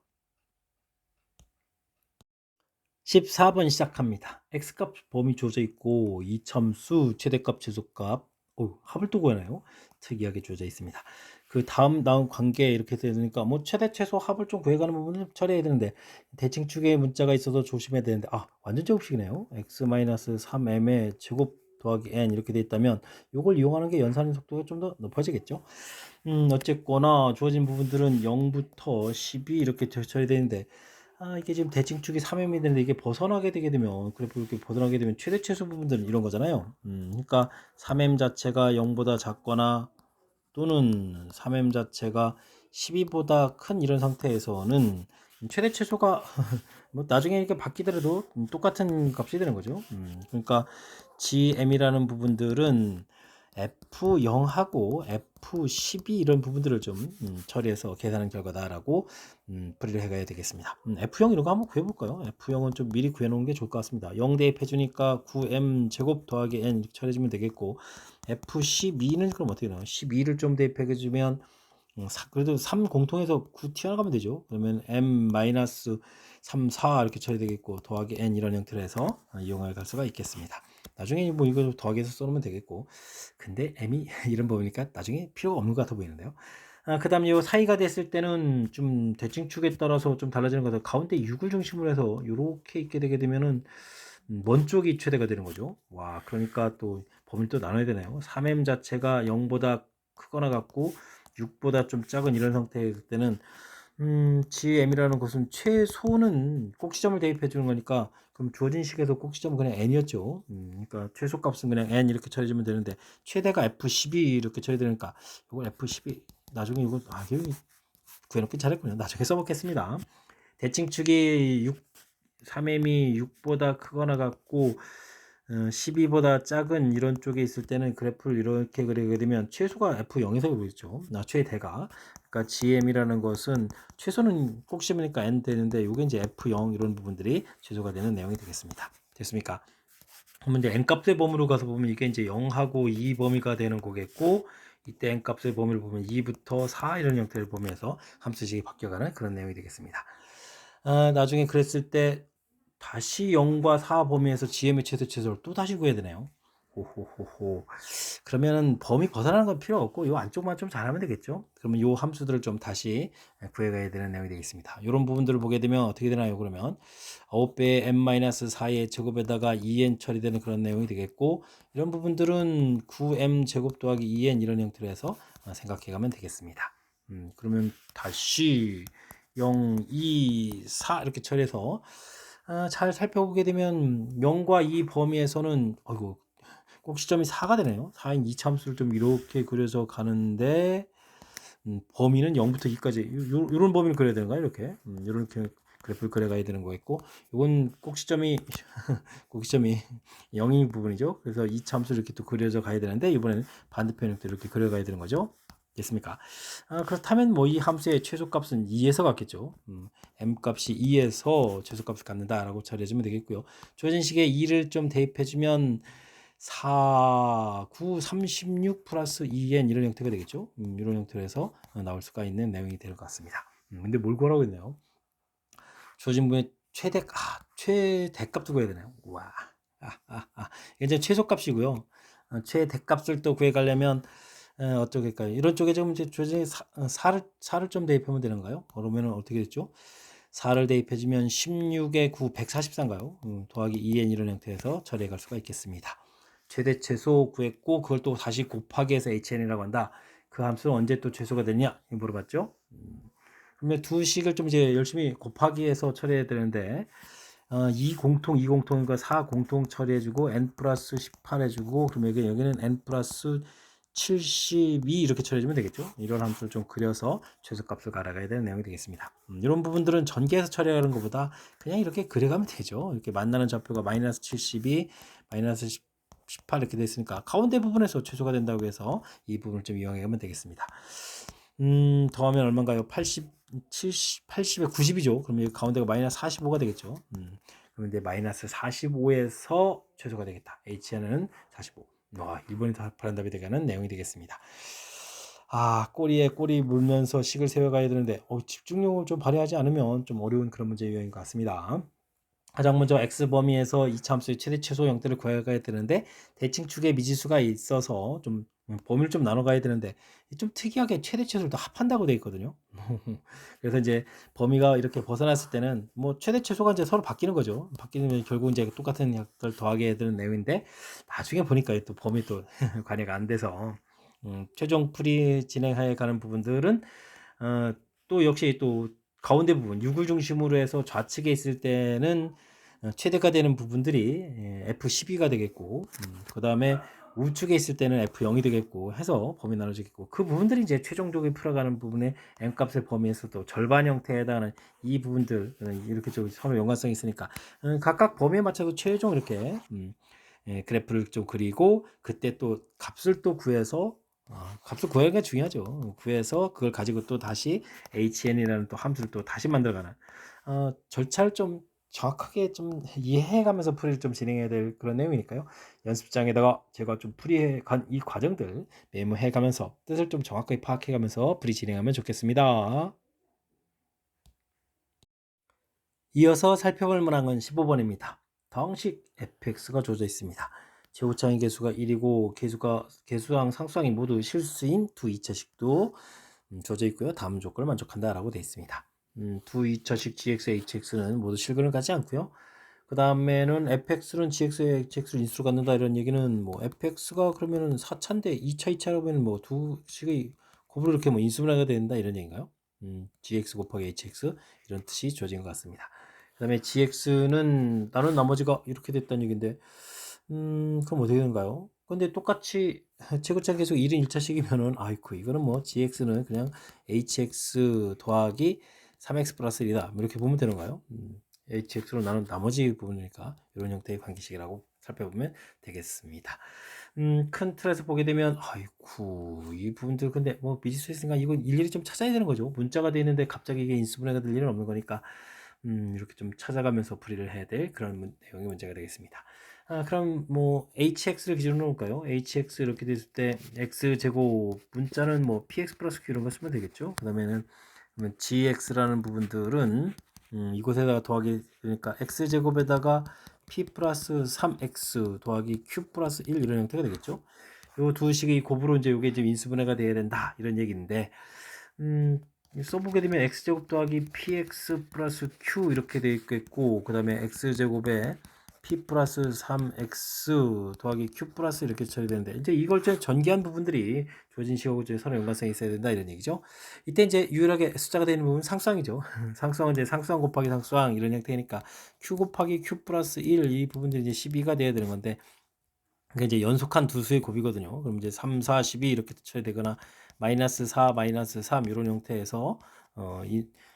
14번 시작합니다. x값 범위 주어져 있고 이참수 최대값 최소값 합을 또 구하나요? 특이하게 주어져 있습니다. 그 다음 나온 관계 이렇게 되니까 뭐 최대 최소 합을 좀 구해가는 부분을 처리해야 되는데 대칭축에 문자가 있어서 조심해야 되는데 완전 제곱식이네요. x-3m의 제곱 더하기 n 이렇게 돼 있다면 이걸 이용하는 게 연산의 속도가 좀 더 높아지겠죠. 어쨌거나 주어진 부분들은 0부터 12 이렇게 처리되는데 이게 지금 대칭축이 3m이 되는데 이게 벗어나게 되게 되면 그래프 이렇게 벗어나게 되면 최대 최소 부분들은 이런 거잖아요. 그러니까 3m 자체가 0보다 작거나 또는 3m 자체가 12보다 큰 이런 상태에서는 최대 최소가 뭐 나중에 이렇게 바뀌더라도 똑같은 값이 되는 거죠. 그러니까 GM이라는 부분들은 F0하고 F12 이런 부분들을 좀 처리해서 계산한 결과다라고 풀이를 해가야 되겠습니다. F0 이런 거 한번 구해볼까요? F0은 좀 미리 구해놓은 게 좋을 것 같습니다. 0 대입해주니까 9m 제곱 더하기 n 이렇게 처리해주면 되겠고 F12는 그럼 어떻게 나와요? 12를 좀 대입해주면 그래도 3 공통에서 9 튀어나가면 되죠. 그러면 m-3, 4 이렇게 처리되겠고 더하기 n 이런 형태로 해서 이용할 수가 있겠습니다. 나중에 뭐 이거 더하기해서 써놓으면 되겠고 근데 m이 이런 거 보니까 나중에 필요가 없는 것 같아 보이는데요. 그 다음 요 사이가 됐을 때는 좀 대칭축에 따라서 좀 달라지는 거죠. 가운데 6을 중심으로 해서 이렇게 있게 되게 되면은 먼 쪽이 최대가 되는 거죠. 와, 그러니까 또 범위를 또 나눠야 되나요? 3m 자체가 0보다 크거나 같고 6보다 좀 작은 이런 상태일 때는 GM이라는 것은 최소는 꼭지점을 대입해 주는 거니까 그럼 주어진 식에서 꼭지점은 그냥 n이었죠. 그러니까 최소값은 그냥 n 이렇게 처리해주면 되는데 최대가 F12 이렇게 처리되니까 이걸 F12 나중에 이거 이거 구해놓긴 잘했군요. 나중에 써먹겠습니다. 대칭축이 3m이 6보다 크거나 같고 12보다 작은 이런 쪽에 있을 때는 그래프를 이렇게 그리게 되면 최소가 F0에서 보이죠. 최대가. 그러니까 GM이라는 것은 최소는 꼭 씹으니까 N 되는데 이게 이제 F0 이런 부분들이 최소가 되는 내용이 되겠습니다. 됐습니까? 그러면 이제 n 값의 범위로 가서 보면 이게 이제 0하고 2 범위가 되는 거겠고 이때 n 값의 범위를 보면 2부터 4 이런 형태를 보면서 함수식이 바뀌어가는 그런 내용이 되겠습니다. 나중에 그랬을 때 다시 0과 4 범위에서 GM의 최소를 또 다시 구해야 되네요. 호호호호. 그러면은 범위 벗어나는 건 필요 없고 요 안쪽만 좀 잘하면 되겠죠. 그러면 요 함수들을 좀 다시 구해가야 되는 내용이 되겠습니다. 이런 부분들을 보게 되면 어떻게 되나요? 그러면 9배의 n-4의 제곱에다가 2n 처리되는 그런 내용이 되겠고 이런 부분들은 9m 제곱 더하기 2n 이런 형태로 해서 생각해가면 되겠습니다. 그러면 다시 0, 2, 4 이렇게 처리해서 잘 살펴보게 되면 0과 2 범위에서는 꼭지점이 4가 되네요. 4인 2참수를 좀 이렇게 그려서 가는데 범위는 0부터 2까지 이런 범위를 그려야 되는가요? 이렇게 이렇게 그래프를 그려가야 되는 거겠고 이건 꼭지점이 0인 부분이죠. 그래서 2참수를 이렇게 또 그려져 가야 되는데 이번에는 반대편을 이렇게 그려가야 되는 거죠. 됐습니까? 그렇다면 뭐 이 함수의 최소값은 2에서 갖겠죠. m 값이 2에서 최소값을 갖는다라고 처리해주면 되겠고요. 주어진 식에 2를 좀 대입해주면 4, 9, 36 플러스 2n 이런 형태가 되겠죠. 이런 형태로 해서 나올 수가 있는 내용이 될 것 같습니다. 근데 뭘 구하라고 했나요? 주어진 분의 최대값도 구해야 되나요? 와, 이제 최소값이고요. 최대값을 또 구해가려면 어떻게일까요? 이런 쪽에 좀 이제 주어진 4를 좀 대입하면 되는가요? 그러면 어떻게 됐죠? 4를 대입해주면 16의 9, 144인가요? 더하기 2n 이런 형태에서 처리해 갈 수가 있겠습니다. 최대 최소 구했고 그걸 또 다시 곱하기 해서 hn이라고 한다. 그 함수는 언제 또 최소가 되냐? 물어봤죠. 그러면 두 식을 좀 이제 열심히 곱하기 해서 처리해야 되는데 2 공통이니까 4 공통 처리해주고 n 플러스 18 해주고 그러면 여기는 n 플러스 72 이렇게 처리해주면 되겠죠. 이런 함수를 좀 그려서 최소값을 알아가야 되는 내용이 되겠습니다. 이런 부분들은 전개해서 처리하는 것보다 그냥 이렇게 그려가면 되죠. 이렇게 만나는 좌표가 마이너스 72, 마이너스 18 이렇게 됐으니까 가운데 부분에서 최소가 된다고 해서 이 부분을 좀 이용하면 되겠습니다. 더하면 얼마인가요? 80, 70, 80에 90이죠. 그럼 여기 가운데가 마이너스 45가 되겠죠. 그럼 이제 마이너스 45에서 최소가 되겠다. h는 45. 1번이 바른 답이 되가는 내용이 되겠습니다. 꼬리에 꼬리 물면서 식을 세워가야 되는데 집중력을 좀 발휘하지 않으면 좀 어려운 그런 문제 유형인 것 같습니다. 가장 먼저 x 범위에서 이차함수의 최대 최소 형태를 구해가야 되는데 대칭축에 미지수가 있어서 좀 범위를 좀 나눠 가야 되는데 좀 특이하게 최대 최소를 다 합한다고 되어 있거든요. 그래서 이제 범위가 이렇게 벗어났을 때는 뭐 최대 최소가 이제 서로 바뀌는 거죠. 바뀌면 결국 이제 똑같은 약을 더하게 해야 되는 내용인데 나중에 보니까 또 범위 또 관여가 안 돼서 최종 풀이 진행해 가는 부분들은 또 역시 또 가운데 부분 6을 중심으로 해서 좌측에 있을 때는 최대가 되는 부분들이 F12가 되겠고 그 다음에 우측에 있을 때는 F0이 되겠고 해서 범위 나눠지겠고 그 부분들이 이제 최종적으로 풀어가는 부분의 n값의 범위에서 또 절반 형태에 해당하는 이 부분들 이렇게 좀 서로 연관성이 있으니까 각각 범위에 맞춰서 최종 이렇게 그래프를 좀 그리고 그때 또 값을 또 구해서 값을 구하는 게 중요하죠. 구해서 그걸 가지고 또 다시 hn이라는 또 함수를 또 다시 만들어가는 절차를 좀 정확하게 좀 이해해가면서 풀이를 좀 진행해야 될 그런 내용이니까요. 연습장에다가 제가 좀 풀이해 간 이 과정들 메모해가면서 뜻을 좀 정확하게 파악해가면서 풀이 진행하면 좋겠습니다. 이어서 살펴볼 문항은 15번입니다. 다항식 fx가 주어져 있습니다. 제곱차의 개수가 1이고 개수항 상수항이 모두 실수인 두 2차식도 주어져 있고요. 다음 조건을 만족한다 라고 되어 있습니다. 두 2차식 gx, hx는 모두 실근을 갖지 않고요. 그 다음에는 fx는 gx에 hx를 인수로 갖는다 이런 얘기는 뭐 fx가 그러면은 4차인데 2차라고 하면 뭐 두 식의 곱으로 이렇게 뭐 인수분해가 된다 이런 얘기인가요? gx 곱하기 hx 이런 뜻이 주어진 것 같습니다. 그 다음에 gx는 나눈 나머지가 이렇게 됐다는 얘기인데 그럼 어떻게 되는가요? 근데 똑같이 최고차 계속 1인 1차식이면은 아이쿠 이거는 뭐 gx는 그냥 hx 더하기 3x 플러스 1이다 이렇게 보면 되는가요? hx로 나눈 나머지 부분이니까 이런 형태의 관계식이라고 살펴보면 되겠습니다. 큰 틀에서 보게 되면 아이쿠 이 부분들 근데 뭐 미지수 있으니까 이건 일일이 좀 찾아야 되는 거죠. 문자가 돼 있는데 갑자기 이게 인수분해가 될 일은 없는 거니까 이렇게 좀 찾아가면서 풀이를 해야 될 그런 내용의 문제가 되겠습니다. 그럼 뭐 hx를 기준으로 놓을까요? hx 이렇게 됐을 때 x제곱 문자는 뭐 px 플러스 q 이런 거 쓰면 되겠죠. 그 다음에는 gx라는 부분들은 이곳에다가 더하기 그러니까 x제곱에다가 p 플러스 3x 더하기 q 플러스 1 이런 형태가 되겠죠. 요 두 식의 곱으로 이제 요게 지금 인수분해가 돼야 된다 이런 얘기인데 써보게 되면 x제곱 더하기 px 플러스 q 이렇게 되어 있겠고 그 다음에 x제곱에 p 플러스 3x 더하기 q 플러스 이렇게 처리되는데 이제 이걸 전개한 부분들이 주어진 식하고 이제 서로 연관성이 있어야 된다 이런 얘기죠. 이때 이제 유일하게 숫자가 되는 부분은 상수항이죠. 상수항은 이제 상수항 곱하기 상수항 이런 형태니까 q 곱하기 q 플러스 1 이 부분들이 이제 12가 돼야 되는 건데 그게 이제 연속한 두 수의 곱이거든요. 그럼 이제 3, 4, 12 이렇게 쳐야 되거나 마이너스 4, 마이너스 3 이런 형태에서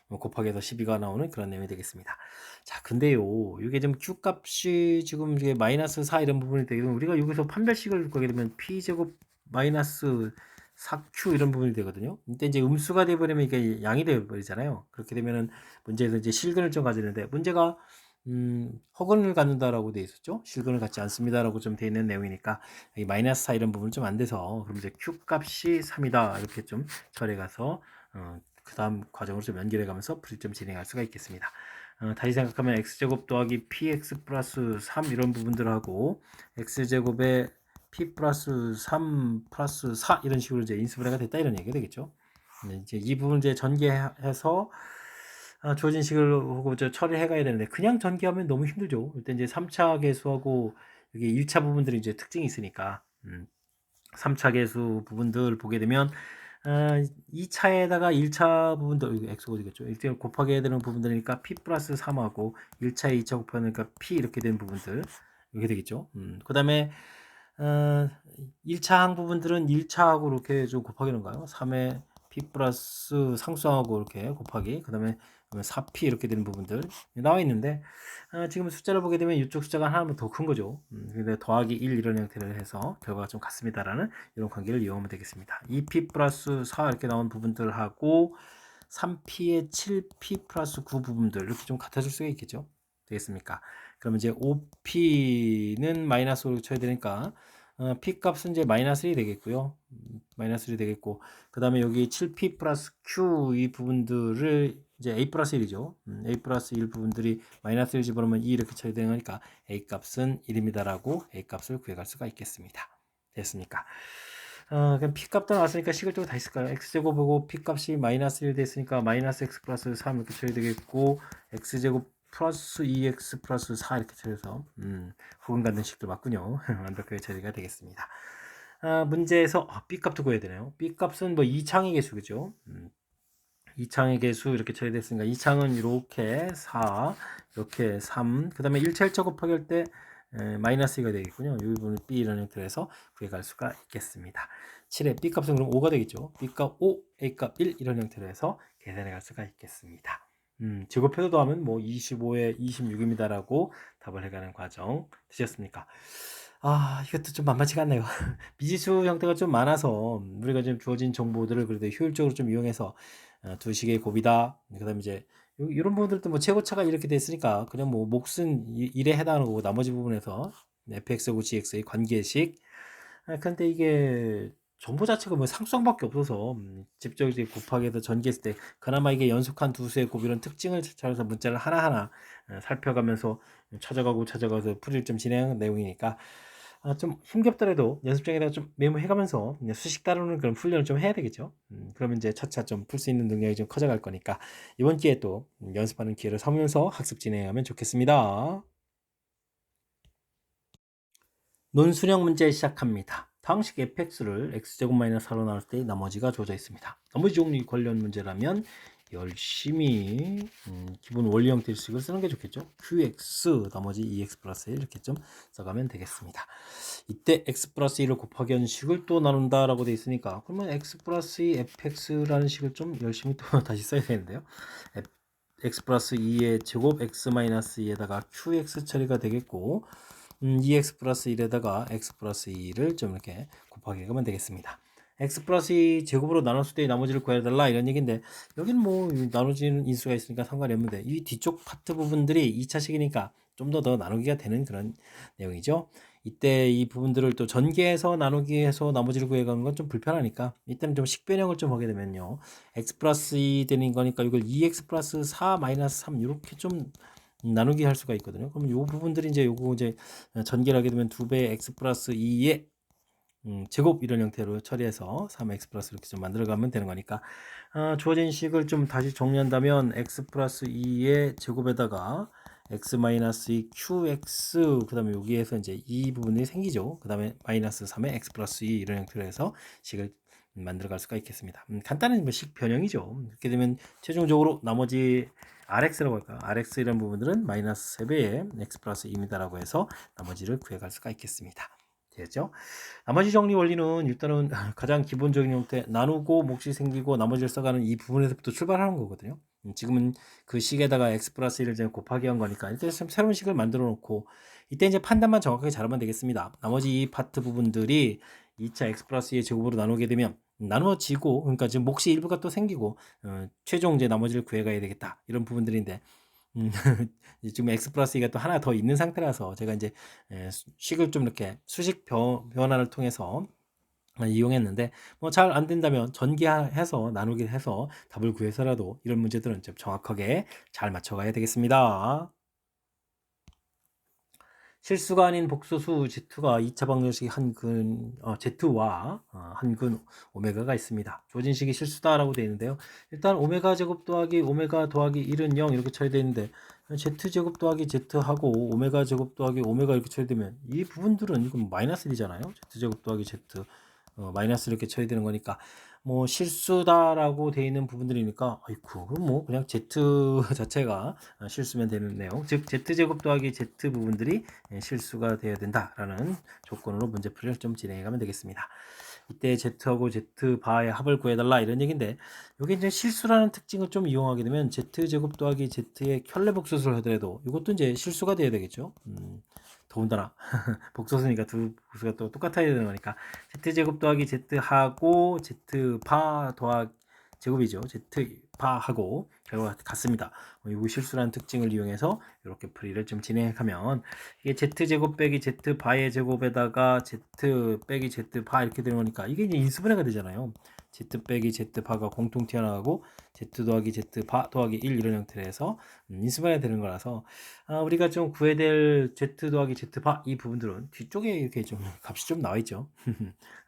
곱하기 해서 12가 나오는 그런 내용이 되겠습니다. 자, 근데요, 이게 좀 q 값이 지금 이게 마이너스 4 이런 부분이 되면 우리가 여기서 판별식을 구하게 되면 p 제곱 마이너스 4q 이런 부분이 되거든요. 이때 이제 음수가 되버리면 이게 양이 되버리잖아요. 그렇게 되면은 문제에서 이제 실근을 좀 가지는데 문제가 허근을 갖는다라고 되어 있었죠. 실근을 갖지 않습니다라고 좀 되어 있는 내용이니까 이 마이너스 4 이런 부분 좀 안 돼서 그럼 이제 q 값이 3이다 이렇게 좀 처리해 가서 그 다음 과정으로 좀 연결해 가면서 풀이 좀 진행할 수가 있겠습니다. 다시 생각하면 x제곱 더하기 px 플러스 3 이런 부분들하고 x제곱에 p 플러스 3 플러스 4 이런 식으로 이제 인수분해가 됐다 이런 얘기가 되겠죠. 이제 이 부분 이제 전개해서 주어진 식을 하고 처리해 가야 되는데 그냥 전개하면 너무 힘들죠. 일단 이제 3차 계수하고 여기 1차 부분들이 이제 특징이 있으니까 3차 계수 부분들 보게 되면 2차에다가 1차 부분들 이거 x가 어디겠죠? 일단 곱하기 해야 되는 부분들이니까 p 플러스 3하고 1차에 2차 곱하니까 p 이렇게 되는 부분들 이렇게 되겠죠. 그 다음에 1차 항 부분들은 1차하고 이렇게 좀 곱하기 는가요? 3에 p 플러스 상수항하고 이렇게 곱하기 그 다음에 4p 이렇게 되는 부분들 나와 있는데 지금 숫자를 보게 되면 이쪽 숫자가 하나만 더 큰 거죠. 근데 더하기 1 이런 형태를 해서 결과가 좀 같습니다라는 이런 관계를 이용하면 되겠습니다. 2p 플러스 4 이렇게 나온 부분들하고 3p의 7p 플러스 9 부분들 이렇게 좀 같아질 수가 있겠죠. 되겠습니까? 그러면 이제 5p는 마이너스로 쳐야 되니까 p 값은 이제 마이너스 1이 되겠고요. 마이너스 1이 되겠고 그 다음에 여기 7p 플러스 q 이 부분들을 이제 a 플러스 1이죠. a 플러스 1 부분들이 마이너스 1 집어넣으면 2 이렇게 쳐야 되니까 a 값은 1입니다라고 a 값을 구해갈 수가 있겠습니다. 됐습니까? 그럼 p 값도 나왔으니까 식을 또 다 있을까요? x제곱하고 p 값이 마이너스 1 됐으니까 마이너스 x 플러스 3 이렇게 쳐야 되겠고 x제곱 플러스 2x 플러스 4 이렇게 쳐서 후근 갖는 식도 맞군요. 완벽하게 처리가 되겠습니다. 문제에서 b 값도 구해야 되네요. b 값은 뭐 2창의 개수 그죠? 2창의 개수 이렇게 처리됐으니까 2창은 이렇게 4 이렇게 3 그 다음에 1차 1차 곱하기 할 때 마이너스 2가 되겠군요. 이 부분을 b라는 형태로 해서 구해갈 수가 있겠습니다. 7의 b 값은 그럼 5가 되겠죠. b 값 5, a 값 1 이런 형태로 해서 계산해 갈 수가 있겠습니다. 제곱해서 더하면 뭐 25에 26입니다라고 답을 해가는 과정 되셨습니까? 이것도 좀 만만치가 않네요. 미지수 형태가 좀 많아서 우리가 지금 주어진 정보들을 그래도 효율적으로 좀 이용해서 두 식의 곱이다. 그다음에 이제 이런 부분들도 뭐 최고차가 이렇게 됐으니까 그냥 뭐 몫은 1에 해당하는 거고 나머지 부분에서 fx하고 gx의 관계식. 근데 이게 정보 자체가 뭐 상수항밖에 없어서 직접 이제 곱하기해서 전개했을 때 그나마 이게 연속한 두 수의 곱 이런 특징을 찾아서 문자를 하나하나 살펴가면서 찾아가서 풀이를 좀 진행하는 내용이니까 좀 힘겹더라도 연습장에다가 좀 메모해가면서 수식 다루는 그런 훈련을 좀 해야 되겠죠. 그러면 이제 차차 좀 풀 수 있는 능력이 좀 커져갈 거니까 이번 기회에 또 연습하는 기회를 삼으면서 학습 진행하면 좋겠습니다. 논술형 문제 시작합니다. 다음식 fx를 x제곱 마이너스 4로 나눌 때 나머지가 주어져 있습니다. 나머지 종류 관련 문제라면 열심히 기본 원리 형태의 식을 쓰는 게 좋겠죠. qx 나머지 2x 플러스 1 이렇게 좀 써가면 되겠습니다. 이때 x 플러스 1을 곱하기 하는 식을 또 나눈다 라고 되어 있으니까 그러면 x 플러스 2 fx라는 식을 좀 열심히 또 다시 써야 되는데요. x 플러스 2의 제곱 x 마이너스 2에다가 qx 처리가 되겠고 2x 플러스 1에다가 x 플러스 2를 좀 이렇게 곱하기 하면 되겠습니다. x 플러스 2 제곱으로 나눴을 때 나머지를 구해달라 이런 얘기인데 여기는 뭐 나눠지는 인수가 있으니까 상관이 없는데 이 뒤쪽 파트 부분들이 2차식이니까 좀 더 나누기가 되는 그런 내용이죠. 이때 이 부분들을 또 전개해서 나누기 해서 나머지를 구해가는 건 좀 불편하니까 이때는 좀 식변형을 좀 하게 되면요. x 플러스 2 되는 거니까 이걸 2x 플러스 4 마이너스 3 이렇게 좀 나누기 할 수가 있거든요. 그러면 요 부분들이 이제 요거 이제 전개를 하게 되면 2배 x 플러스 2의 제곱 이런 형태로 처리해서 3x 플러스 이렇게 좀 만들어가면 되는 거니까 주어진 식을 좀 다시 정리한다면 x 플러스 2의 제곱에다가 x 마이너스 2 qx 그 다음에 여기에서 이제 이 부분이 생기죠. 그 다음에 마이너스 3의 x 플러스 2 이런 형태로 해서 식을 만들어 갈 수가 있겠습니다. 간단한 뭐 식 변형이죠. 이렇게 되면 최종적으로 나머지 rx라고 할까요? rx 이런 부분들은 마이너스 3배의 x 플러스 2입니다라고 해서 나머지를 구해갈 수가 있겠습니다. 되겠죠? 나머지 정리 원리는 일단은 가장 기본적인 형태 나누고 몫이 생기고 나머지를 써가는 이 부분에서부터 출발하는 거거든요. 지금은 그 식에다가 x 플러스 1을 이제 곱하기 한 거니까 일단 새로운 식을 만들어 놓고 이때 이제 판단만 정확하게 잘하면 되겠습니다. 나머지 이 파트 부분들이 2차 x 플러스 2의 제곱으로 나누게 되면 나누어지고 그러니까 지금 몫이 일부가 또 생기고 최종 이제 나머지를 구해가야 되겠다 이런 부분들인데 지금 x 플러스 2가 또 하나 더 있는 상태라서 제가 이제 식을 좀 이렇게 수식 변화를 통해서 이용했는데 뭐 잘 안 된다면 전개해서 나누기 해서 답을 구해서라도 이런 문제들은 좀 정확하게 잘 맞춰가야 되겠습니다. 실수가 아닌 복소수 Z가 2차 방정식이 Z와 한근 오메가가 있습니다. 주어진 식이 실수다라고 되어 있는데요. 일단 오메가 제곱 더하기 오메가 더하기 1은 0 이렇게 처리되어 있는데 Z 제곱 더하기 Z하고 오메가 제곱 더하기 오메가 이렇게 처리되면 이 부분들은 이건 마이너스 1이잖아요. Z 제곱 더하기 Z 마이너스 이렇게 처리되는 거니까 뭐 실수다라고 되어 있는 부분들이니까 아이쿠 그럼 뭐 그냥 Z 자체가 실수면 되는 내용, 즉 Z 제곱 더하기 Z 부분들이 실수가 되어야 된다라는 조건으로 문제풀이를 좀 진행해 가면 되겠습니다. 이때 Z하고 Z 바의 합을 구해달라 이런 얘기인데 여기 이제 실수라는 특징을 좀 이용하게 되면 Z 제곱 더하기 Z의 켤레 복소수를 하더라도 이것도 이제 실수가 돼야 되겠죠. 더군다나 복소수니까 두 복수가 또 똑같아야 되는 거니까 Z제곱 더하기 Z하고 Z바 더하기 제곱이죠. Z바하고 결과가 같습니다. 이 실수라는 특징을 이용해서 이렇게 풀이를 좀 진행하면 이게 Z제곱 빼기 Z바의 제곱에다가 Z 빼기 Z바 이렇게 되는 거니까 이게 이제 인수분해가 되잖아요. Z 빼기 Z바가 공통 튀어나가고 Z 더하기 Z바 더하기 1 이런 형태로 해서 인수분해가 되는 거라서 우리가 좀 구해야 될 Z 더하기 Z바 이 부분들은 뒤쪽에 이렇게 좀 값이 좀 나와 있죠.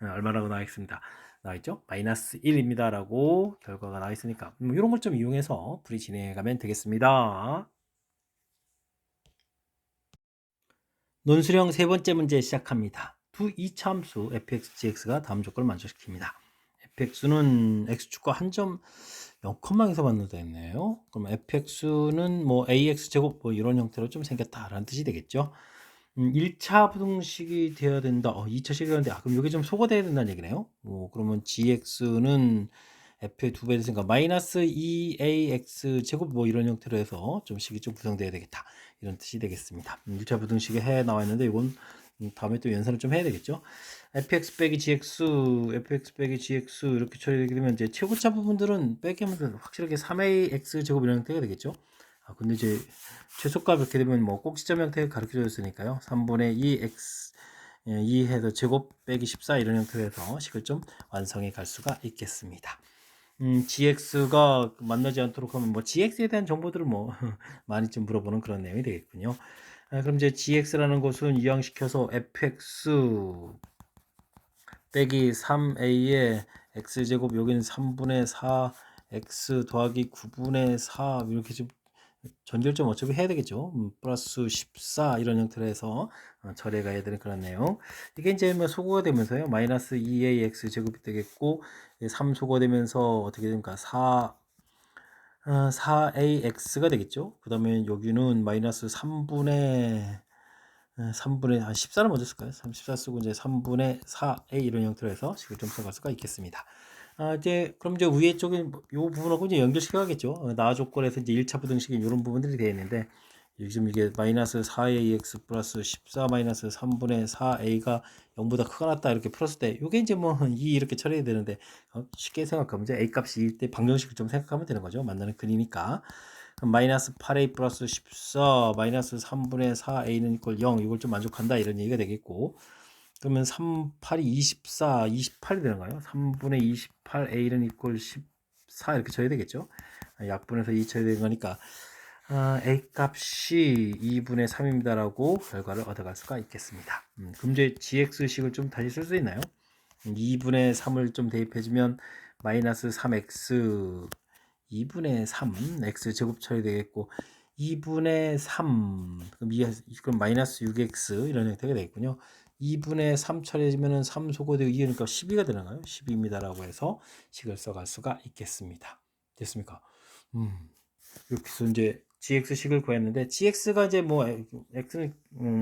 얼마라고 나와 있습니다. 나와 있죠? 마이너스 1입니다. 라고 결과가 나와 있으니까 이런 걸 좀 이용해서 풀이 진행해 가면 되겠습니다. 논술형 세 번째 문제 시작합니다. 두 이차함수 fx, gx가 다음 조건을 만족시킵니다. fx는 x축과 한 점 0,에서 만든다 했네요. 그럼 fx는 뭐 ax 제곱 뭐 이런 형태로 좀 생겼다라는 뜻이 되겠죠. 1차 부등식이 되어야 된다. 2차 식이 되는데 그럼 이게 좀 소거돼야 된다는 얘기네요. 그러면 gx는 f의 2배 됐으니까 마이너스 2ax 제곱 뭐 이런 형태로 해서 좀 식이 좀 구성돼야 되겠다. 이런 뜻이 되겠습니다. 1차 부등식에 해 나와 있는데 이건 다음에 또 연산을 좀 해야 되겠죠. fx 빼기 gx 이렇게 처리되게 되면 이제 최고차 부분들은 빼기 하면 확실하게 3ax 제곱 이런 형태가 되겠죠. 근데 이제 최소값 이렇게 되면 뭐 꼭지점 형태 가르쳐 줬으니까요. 3분의 2x 2 해서 제곱 빼기 14 이런 형태로 해서 식을 좀 완성해 갈 수가 있겠습니다. gx가 만나지 않도록 하면 뭐 gx에 대한 정보들을 뭐 많이 좀 물어보는 그런 내용이 되겠군요. 그럼 이제 gx라는 것은 이항시켜서 fx 빼기 3a의 x제곱 여기는 3분의 4 x 더하기 9분의 4 이렇게 좀 전결점 어차피 해야 되겠죠. 플러스 14 이런 형태로 해서 처리해 가야 되는 그런 내용. 이게 이제 뭐 소거가 되면서요. 마이너스 2ax 제곱이 되겠고 3 소거되면서 어떻게 됩니까? 4ax가 되겠죠. 그 다음에 여기는 마이너스 3분의 14를 먼저 쓸까요? 14 쓰고 이제 3분의 4a 이런 형태로 해서 식을 좀 써갈 수가 있겠습니다. 이제 그럼 이제 위에 쪽에 요 부분하고 이제 연결시켜야겠죠. 나와 조건에서 이제 1차 부등식이 이런 부분들이 되어 있는데 지금 이게 마이너스 4ax 플러스 14 마이너스 3분의 4a가 0보다 크거나 같다 이렇게 풀었을 때 이게 이제 뭐 2 이렇게 처리해야 되는데 쉽게 생각하면 이제 a 값이 이때 방정식을 좀 생각하면 되는 거죠. 만나는 근이니까. 그럼 마이너스 8a 플러스 14 마이너스 3분의 4a는 이꼴 0 이걸 좀 만족한다 이런 얘기가 되겠고 그러면 3, 8이 24, 28이 되는가요? 3분의 28a는 이꼴 14 이렇게 쳐야 되겠죠? 약분해서 2 쳐야 되는 거니까 a 값이 2분의 3입니다 라고 결과를 얻어갈 수가 있겠습니다. 그럼 이제 gx식을 좀 다시 쓸 수 있나요? 2분의 3을 좀 대입해주면 마이너스 3x 2분의 3 x 제곱 처리 되겠고 2분의 3 그럼 마이너스 6x 이런 형태가 되겠군요. 2분의 3 처리해주면 3 소거되고 2니까 12가 되나요? 12입니다 라고 해서 식을 써갈 수가 있겠습니다. 됐습니까? 이렇게 해서 이제 gx식을 구했는데 gx가 이제 뭐 x는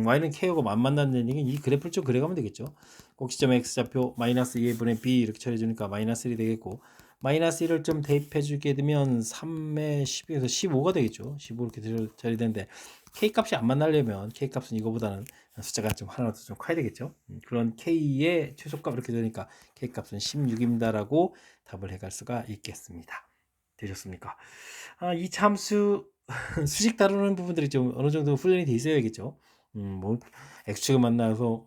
y는 k하고 안 만나는 얘기는 이 그래프를 좀 그려가면 되겠죠. 꼭지점 x좌표 마이너스 2분의 b 이렇게 처리해주니까 마이너스 1이 되겠고 마이너스 1을 좀 대입해 주게 되면 3의 12에서 15가 되겠죠. 15 이렇게 처리되는데 k값이 안 만나려면 k값은 이거보다는 숫자가 좀 하나라도 좀 커야 되겠죠. 그런 k의 최소값 이렇게 되니까 k값은 16입니다 라고 답을 해갈 수가 있겠습니다. 되셨습니까? 이 참수 수식 다루는 부분들이 좀 어느 정도 훈련이 돼 있어야겠죠. 뭐 x축을 만나서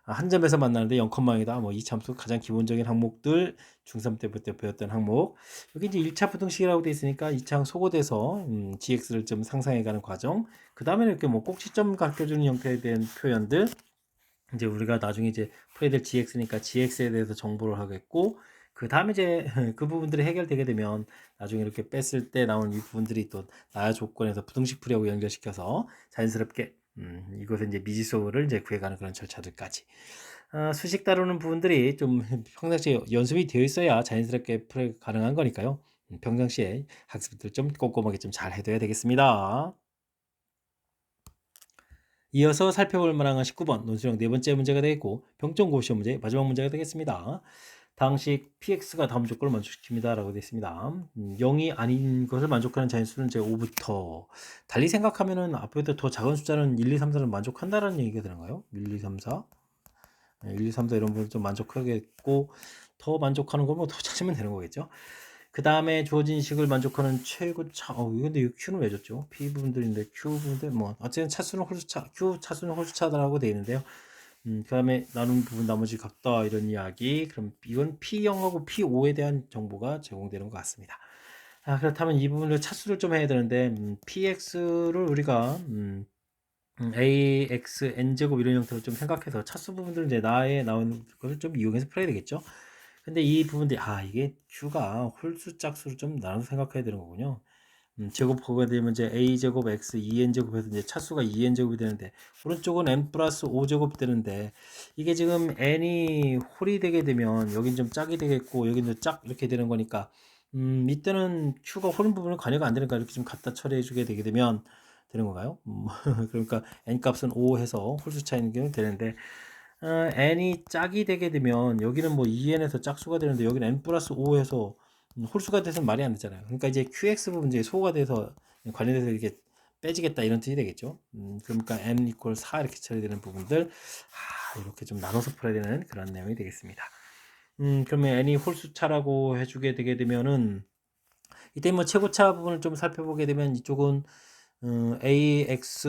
한 점에서 만나는데 0,0이다. 뭐 이참수 가장 기본적인 항목들 중3 때부터 배웠던 항목. 여기 이제 1차 부등식이라고 되어 있으니까 2차 소거돼서 gx를 좀 상상해가는 과정. 그 다음에 이렇게 뭐 꼭지점 가르쳐주는 형태에 대한 표현들. 이제 우리가 나중에 이제 풀어야 될 gx니까 gx에 대해서 정보를 하겠고, 그 다음에 이제 그 부분들이 해결되게 되면 나중에 이렇게 뺐을 때 나온 이 부분들이 또 나야 조건에서 부등식 풀이하고 연결시켜서 자연스럽게 이것은 이제 미지수를 이제 구해가는 그런 절차들까지. 수식 다루는 부분들이 좀 평상시에 연습이 되어 있어야 자연스럽게 풀이 가능한 거니까요. 평상시에 학습들 좀 꼼꼼하게 좀 잘 해둬야 되겠습니다. 이어서 살펴볼 만한 19번 논술형 네 번째 문제가 되겠고, 병점 고시원 문제 마지막 문제가 되겠습니다. 당식 px가 다음 조건을 만족시킵니다 라고 되어 있습니다. 0이 아닌 것을 만족하는 자연수는 제 5부터 달리 생각하면은 앞에부터 더 작은 숫자는 1, 2, 3, 4는 만족한다는 얘기가 되는가요? 1, 2, 3, 4 1, 2, 3, 4 이런 부분 좀 만족하겠고, 더 만족하는 거면 더 찾으면 되는 거겠죠. 그 다음에 주어진 식을 만족하는 최고차. 근데 이 Q는 왜 줬죠? P 부분들인데 Q 부분들 뭐 어쨌든 차수는 홀수차, Q 차수는 홀수차다라고 되어 있는데요. 그 다음에 나눈 부분 나머지 같다 이런 이야기. 그럼 이건 P0하고 P5에 대한 정보가 제공되는 것 같습니다. 그렇다면 이 부분을 차수를 좀 해야 되는데 PX를 우리가 AX, N제곱 이런 형태로 좀 생각해서 차수 부분들은 이제 나오는 것을 좀 이용해서 풀어야 되겠죠. 근데 이 부분들이 이게 Q가 홀수 짝수를 좀 나눠서 생각해야 되는 거군요. 제곱하게 되면 이제 a제곱 x 2n제곱해서 이제 차수가 2n제곱이 되는데, 오른쪽은 n 플러스 5제곱이 되는데, 이게 지금 n이 홀이 되게 되면 여긴 좀 짝이 되겠고 여긴 짝 이렇게 되는 거니까, 이때는 q가 홀인 부분을 관여가 안 되니까 이렇게 좀 갖다 처리해 주게 되게 되면 되는 건가요? 그러니까 n 값은 5 해서 홀수 차이는 게 되는데, n이 짝이 되게 되면 여기는 뭐 2n에서 짝수가 되는데 여기는 n 플러스 5 해서 홀수가 돼서는 말이 안 되잖아요. 그러니까 이제 QX 부분 이제 소가 돼서 관련돼서 이렇게 빼지겠다 이런 뜻이 되겠죠. 그러니까 n 이퀄 4 이렇게 처리되는 부분들 이렇게 좀 나눠서 풀어야 되는 그런 내용이 되겠습니다. 그러면 n이 홀수차라고 해주게 되게 되면은 이때 뭐 최고차 부분을 좀 살펴보게 되면 이쪽은 ax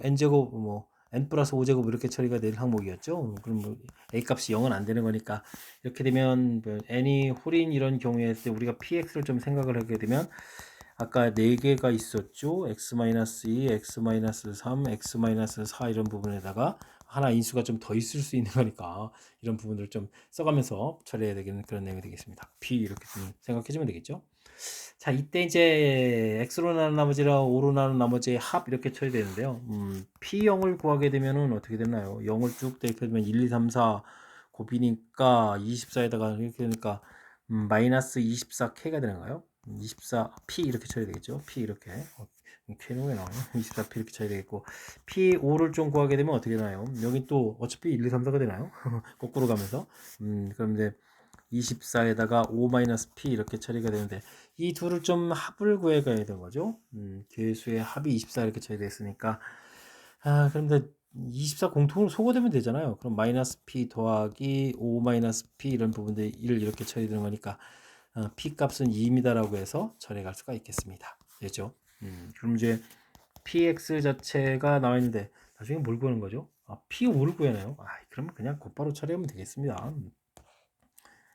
n제곱 뭐 n 플러스 5제곱 이렇게 처리가 될 항목이었죠. 그럼 뭐 a 값이 0은 안 되는 거니까 이렇게 되면 뭐 n이 홀인 이런 경우에 우리가 px를 좀 생각을 하게 되면 아까 4개가 있었죠. x-2, x-3, x-4 이런 부분에다가 하나 인수가 좀 더 있을 수 있는 거니까 이런 부분들을 좀 써가면서 처리해야 되는 그런 내용이 되겠습니다. p 이렇게 좀 생각해주면 되겠죠. 자, 이때 이제 x로 나눈 나머지랑 5로 나눈 나머지의 합 이렇게 처리되는데요. P0을 구하게 되면은 어떻게 되나요? 0을 쭉 대입하면 1, 2, 3, 4 곱이니까 24에다가 이렇게 되니까 마이너스 24K가 되는가요? 24P 이렇게 처리되겠죠? P 이렇게. K는 왜 나와요? 24P 이렇게 처리되겠고, P5를 좀 구하게 되면 어떻게 되나요? 여기 또 어차피 1, 2, 3, 4가 되나요? 거꾸로 가면서. 그럼 이제 24에다가 5-p 이렇게 처리가 되는데, 이 둘을 좀 합을 구해 가야 되는 거죠. 개수의 합이 24 이렇게 처리됐으니까, 그런데 24 공통으로 소거되면 되잖아요. 그럼 -p 더하기 5-p 이런 부분들이 1 이렇게 처리되는 거니까, p 값은 2입니다라고 해서 처리할 수가 있겠습니다. 되죠? 그럼 이제 px 자체가 나와 있는데 나중에 뭘 구하는 거죠? p5를 구해나요? 그러면 그냥 곧바로 처리하면 되겠습니다.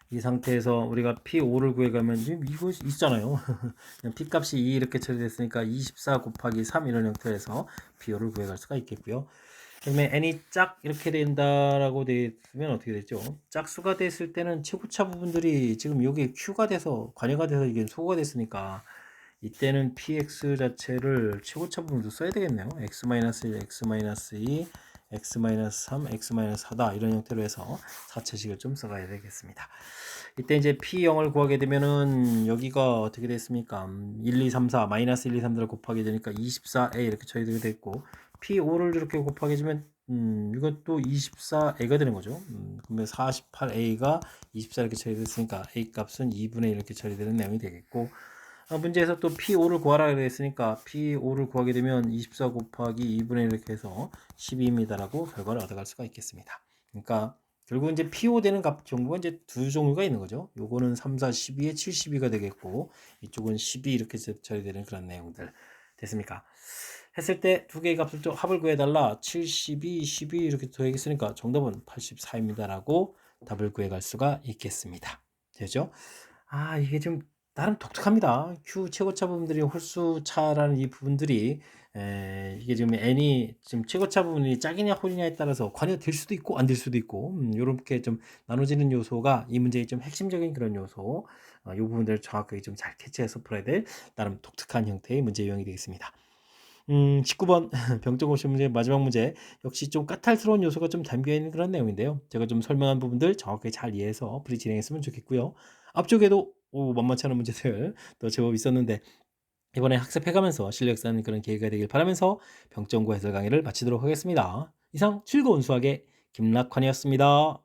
이 상태에서 우리가 P5를 구해가면 이거 있잖아요. P값이 2 이렇게 처리됐으니까 24 곱하기 3 이런 형태에서 P5를 구해갈 수가 있겠고요. 그다음에 n이 짝 이렇게 된다라고 되면 어떻게 되죠? 짝수가 됐을 때는 최고차 부분들이 지금 여기 Q가 돼서 관여가 돼서 이게 소거가 됐으니까 이때는 px 자체를 최고차 부분도 써야 되겠네요. x-1, x-2, x-3, x-4다 이런 형태로 해서 4차식을 좀 써가야 되겠습니다. 이때 이제 P0을 구하게 되면은 여기가 어떻게 됐습니까? 1, 2, 3, 4 마이너스 1, 2, 3를 곱하게 되니까 24A 이렇게 처리되게 됐고, P5를 이렇게 곱하게 주면 이것도 24A가 되는 거죠. 그러면 48A가 24 이렇게 처리됐으니까 A 값은 2분의 1 이렇게 처리되는 내용이 되겠고, 문제에서 또 P5를 구하라 그랬으니까 P5를 구하게 되면 24 곱하기 2분의 1 이렇게 해서 12입니다라고 결과를 얻어갈 수가 있겠습니다. 그러니까 결국 이제 P5 되는 값 정보가 이제 두 종류가 있는 거죠. 요거는 3, 4, 12에 72가 되겠고, 이쪽은 12 이렇게 처리되는 그런 내용들. 됐습니까? 했을 때 두 개의 값을 좀 합을 구해달라. 72, 12 이렇게 더하겠으니까 정답은 84입니다라고 답을 구해갈 수가 있겠습니다. 되죠? 이게 좀 나름 독특합니다. Q 최고차 부분들이 홀수차라는 이 부분들이 이게 지금 n이 지금 최고차 부분이 짝이냐 홀이냐에 따라서 관여가 될 수도 있고 안 될 수도 있고 요렇게 좀 나눠지는 요소가 이 문제의 좀 핵심적인 그런 요소 이 부분들을 정확하게 좀 잘 캐치해서 풀어야 될 나름 독특한 형태의 문제 유형이 되겠습니다. 19번 병정고시 문제 마지막 문제 역시 좀 까탈스러운 요소가 좀 담겨 있는 그런 내용인데요. 제가 좀 설명한 부분들 정확하게 잘 이해해서 풀이 진행했으면 좋겠고요. 앞쪽에도 만만치 않은 문제들 또 제법 있었는데 이번에 학습해가면서 실력 쌓는 그런 계기가 되길 바라면서 병정고 해설 강의를 마치도록 하겠습니다. 이상 즐거운 수학의 김락환이었습니다.